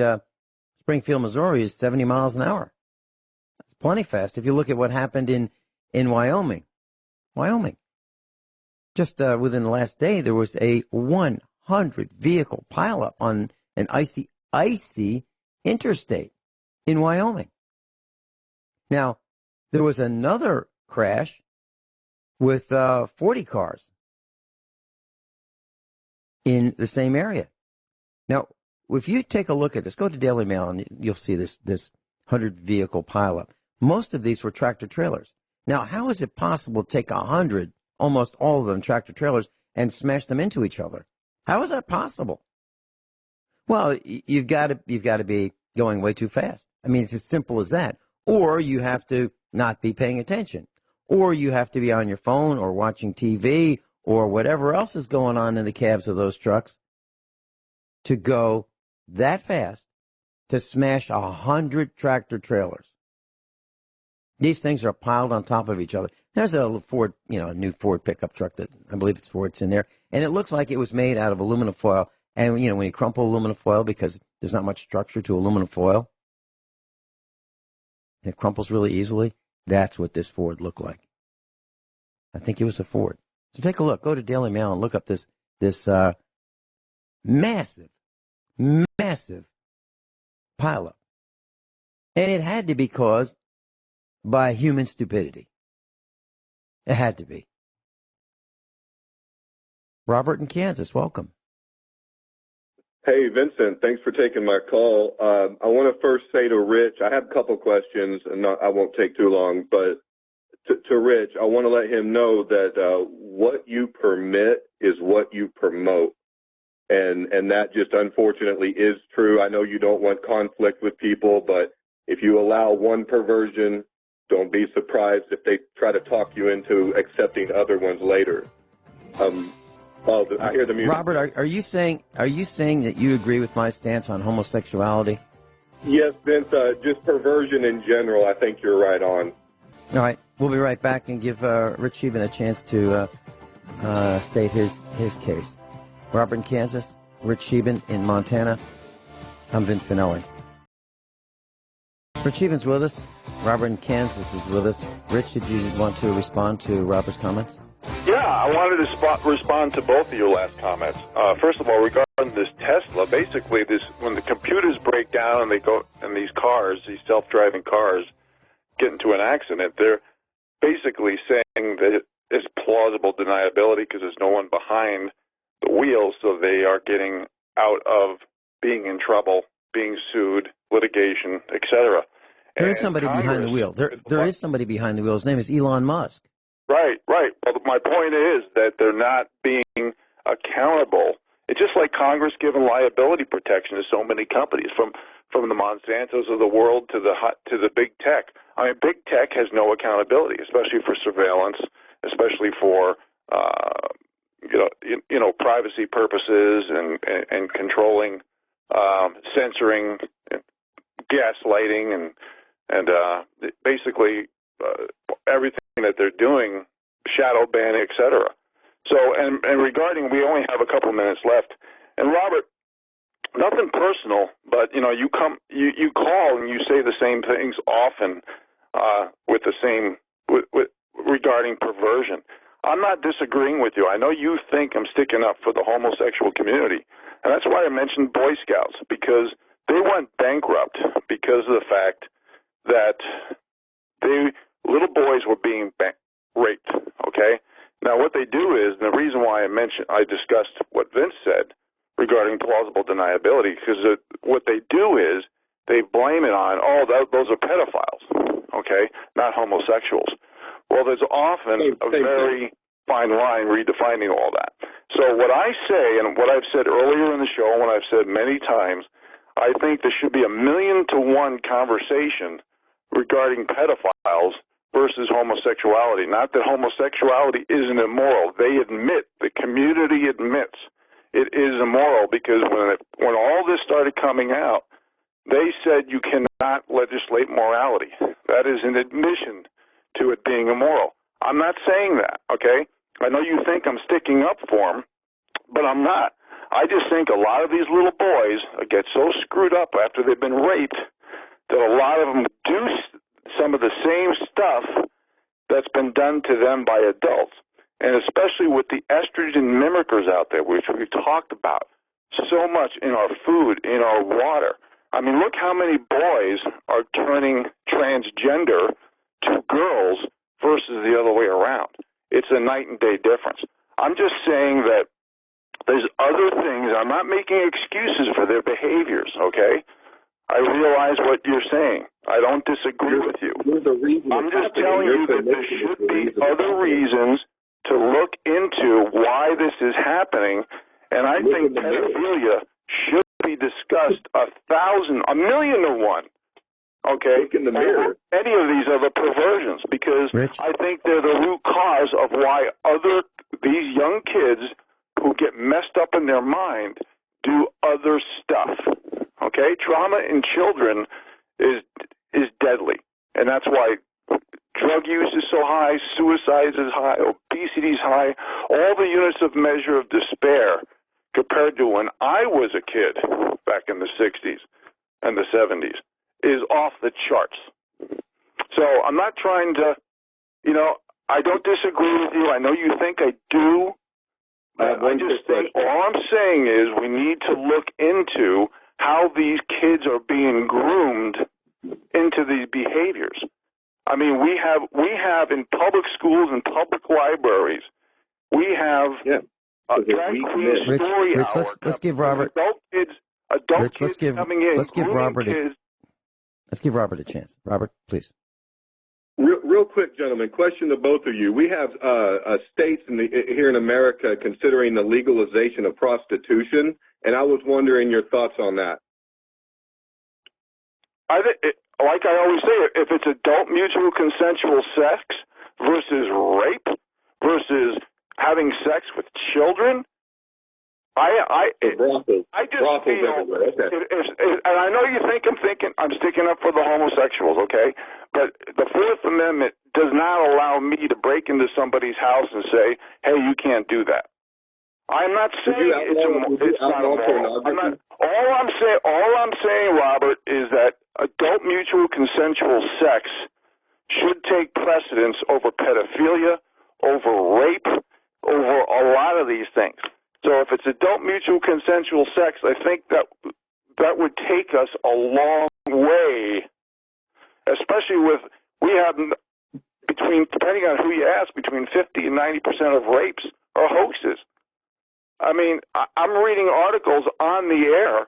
Springfield, Missouri is 70 miles an hour. That's plenty fast. If you look at what happened in Wyoming. Just within the last day, there was a 100-vehicle pileup on an icy interstate in Wyoming. Now, there was another crash with 40 cars in the same area. Now, if you take a look at this, go to Daily Mail and you'll see this 100-vehicle pileup. Most of these were tractor trailers. Now, how is it possible to take 100, almost all of them tractor trailers, and smash them into each other? How is that possible? Well, you've got to be going way too fast. I mean, it's as simple as that. Or you have to not be paying attention. Or you have to be on your phone or watching TV or whatever else is going on in the cabs of those trucks to go that fast to smash 100 tractor trailers. These things are piled on top of each other. There's a Ford, a new Ford pickup truck that I believe it's Ford's in there, and it looks like it was made out of aluminum foil. And, when you crumple aluminum foil, because there's not much structure to aluminum foil, it crumples really easily. That's what this Ford looked like. I think it was a Ford. So take a look. Go to Daily Mail and look up this massive pileup. And it had to be caused by human stupidity. It had to be. Robert in Kansas, welcome. Hey, Vincent, thanks for taking my call. I want to first say to Rich, I have a couple questions, and I won't take too long, but to Rich, I want to let him know that what you permit is what you promote. And that just unfortunately is true. I know you don't want conflict with people, but if you allow one perversion, don't be surprised if they try to talk you into accepting other ones later. Oh, I hear the music. Robert, are you saying that you agree with my stance on homosexuality? Yes, Vince. Just perversion in general. I think you're right on. All right, we'll be right back and give Rich Scheben a chance to state his case. Robert in Kansas, Rich Scheben in Montana. I'm Vince Finelli. Rich Scheben's with us. Robert in Kansas is with us. Rich, did you want to respond to Robert's comments? Yeah, I wanted to respond to both of your last comments. First of all, regarding this Tesla, basically, when the computers break down and they go, and these cars, these self-driving cars, get into an accident, they're basically saying that it's plausible deniability because there's no one behind the wheel, so they are getting out of being in trouble, being sued, litigation, etc. There is somebody behind the wheel. There is somebody behind the wheel. His name is Elon Musk. Right. Well, my point is that they're not being accountable. It's just like Congress giving liability protection to so many companies, from the Monsantos of the world to the big tech. I mean, big tech has no accountability, especially for surveillance, especially for privacy purposes and controlling, censoring, gaslighting, and basically everything that they're doing, shadow banning, etc. So, and regarding, we only have a couple minutes left. And Robert, nothing personal, but you call and you say the same things often with the same with regarding perversion. I'm not disagreeing with you. I know you think I'm sticking up for the homosexual community, and that's why I mentioned Boy Scouts, because they went bankrupt because of the fact that little boys were being raped. Okay. Now, what they do is, and the reason why I discussed what Vince said regarding plausible deniability, because what they do is they blame it on, those are pedophiles, okay, not homosexuals. Well, there's often a very fine line redefining all that. So what I say, and what I've said earlier in the show, and what I've said many times, I think there should be 1,000,000-to-1 conversation regarding pedophiles versus homosexuality. Not that homosexuality isn't immoral. They admit, the community admits it is immoral, because when all this started coming out, they said you cannot legislate morality. That is an admission to it being immoral. I'm not saying that, okay? I know you think I'm sticking up for them, but I'm not. I just think a lot of these little boys get so screwed up after they've been raped that a lot of them do some of the same stuff that's been done to them by adults. And especially with the estrogen mimickers out there, which we've talked about so much in our food, in our water. I mean, look how many boys are turning transgender to girls versus the other way around. It's a night and day difference. I'm just saying that there's other things. I'm not making excuses for their behaviors, okay? I realize what you're saying. I don't disagree with you. I'm just telling you that there should be other reasons to look into why this is happening, and I think pedophilia should be discussed 1,000,000-to-1, okay, look in the mirror. Any of these other perversions, because Rich? I think they're the root cause of why these young kids who get messed up in their mind do other stuff, okay? Trauma in children is deadly, and that's why drug use is so high, suicide is high, obesity is high, all the units of measure of despair compared to when I was a kid back in the 60s and the 70s is off the charts. So I'm not trying to, I don't disagree with you. I know you think I do. I just think all I'm saying is we need to look into how these kids are being groomed into these behaviors. I mean, we have in public schools and public libraries, we have drag queen story Rich, hour. let's give Robert adult kids coming in. Let's give Robert a chance. Robert, please. Real quick, gentlemen, question to both of you. We have states here in America considering the legalization of prostitution, and I was wondering your thoughts on that. Like I always say, if it's adult mutual consensual sex versus rape versus having sex with children, I just feel, and I know you think I'm sticking up for the homosexuals, okay? But the Fourth Amendment does not allow me to break into somebody's house and say, "Hey, you can't do that." I'm not saying it's not immoral. All I'm saying, Robert, is that adult mutual consensual sex should take precedence over pedophilia, over rape, over a lot of these things. So if it's adult mutual consensual sex, I think that would take us a long way, especially we have depending on who you ask, between 50 and 90% of rapes are hoaxes. I mean, I'm reading articles on the air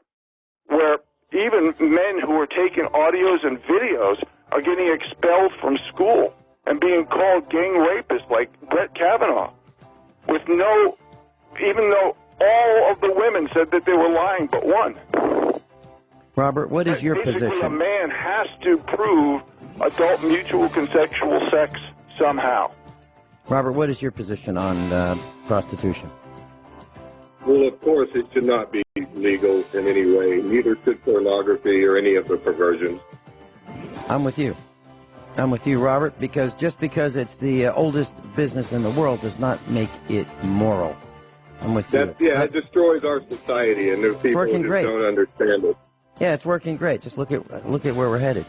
where even men who are taking audios and videos are getting expelled from school and being called gang rapists like Brett Kavanaugh, even though all of the women said that they were lying but one. Robert, what is your position? A man has to prove adult mutual consensual sex somehow. Robert, what is your position on prostitution? Well, of course, it should not be legal in any way. Neither should pornography or any of the perversions. I'm with you. I'm with you, Robert, because just because it's the oldest business in the world does not make it moral. I'm with you. Yeah, it destroys our society, and there's people who don't understand it. Yeah, it's working great. Just look at where we're headed.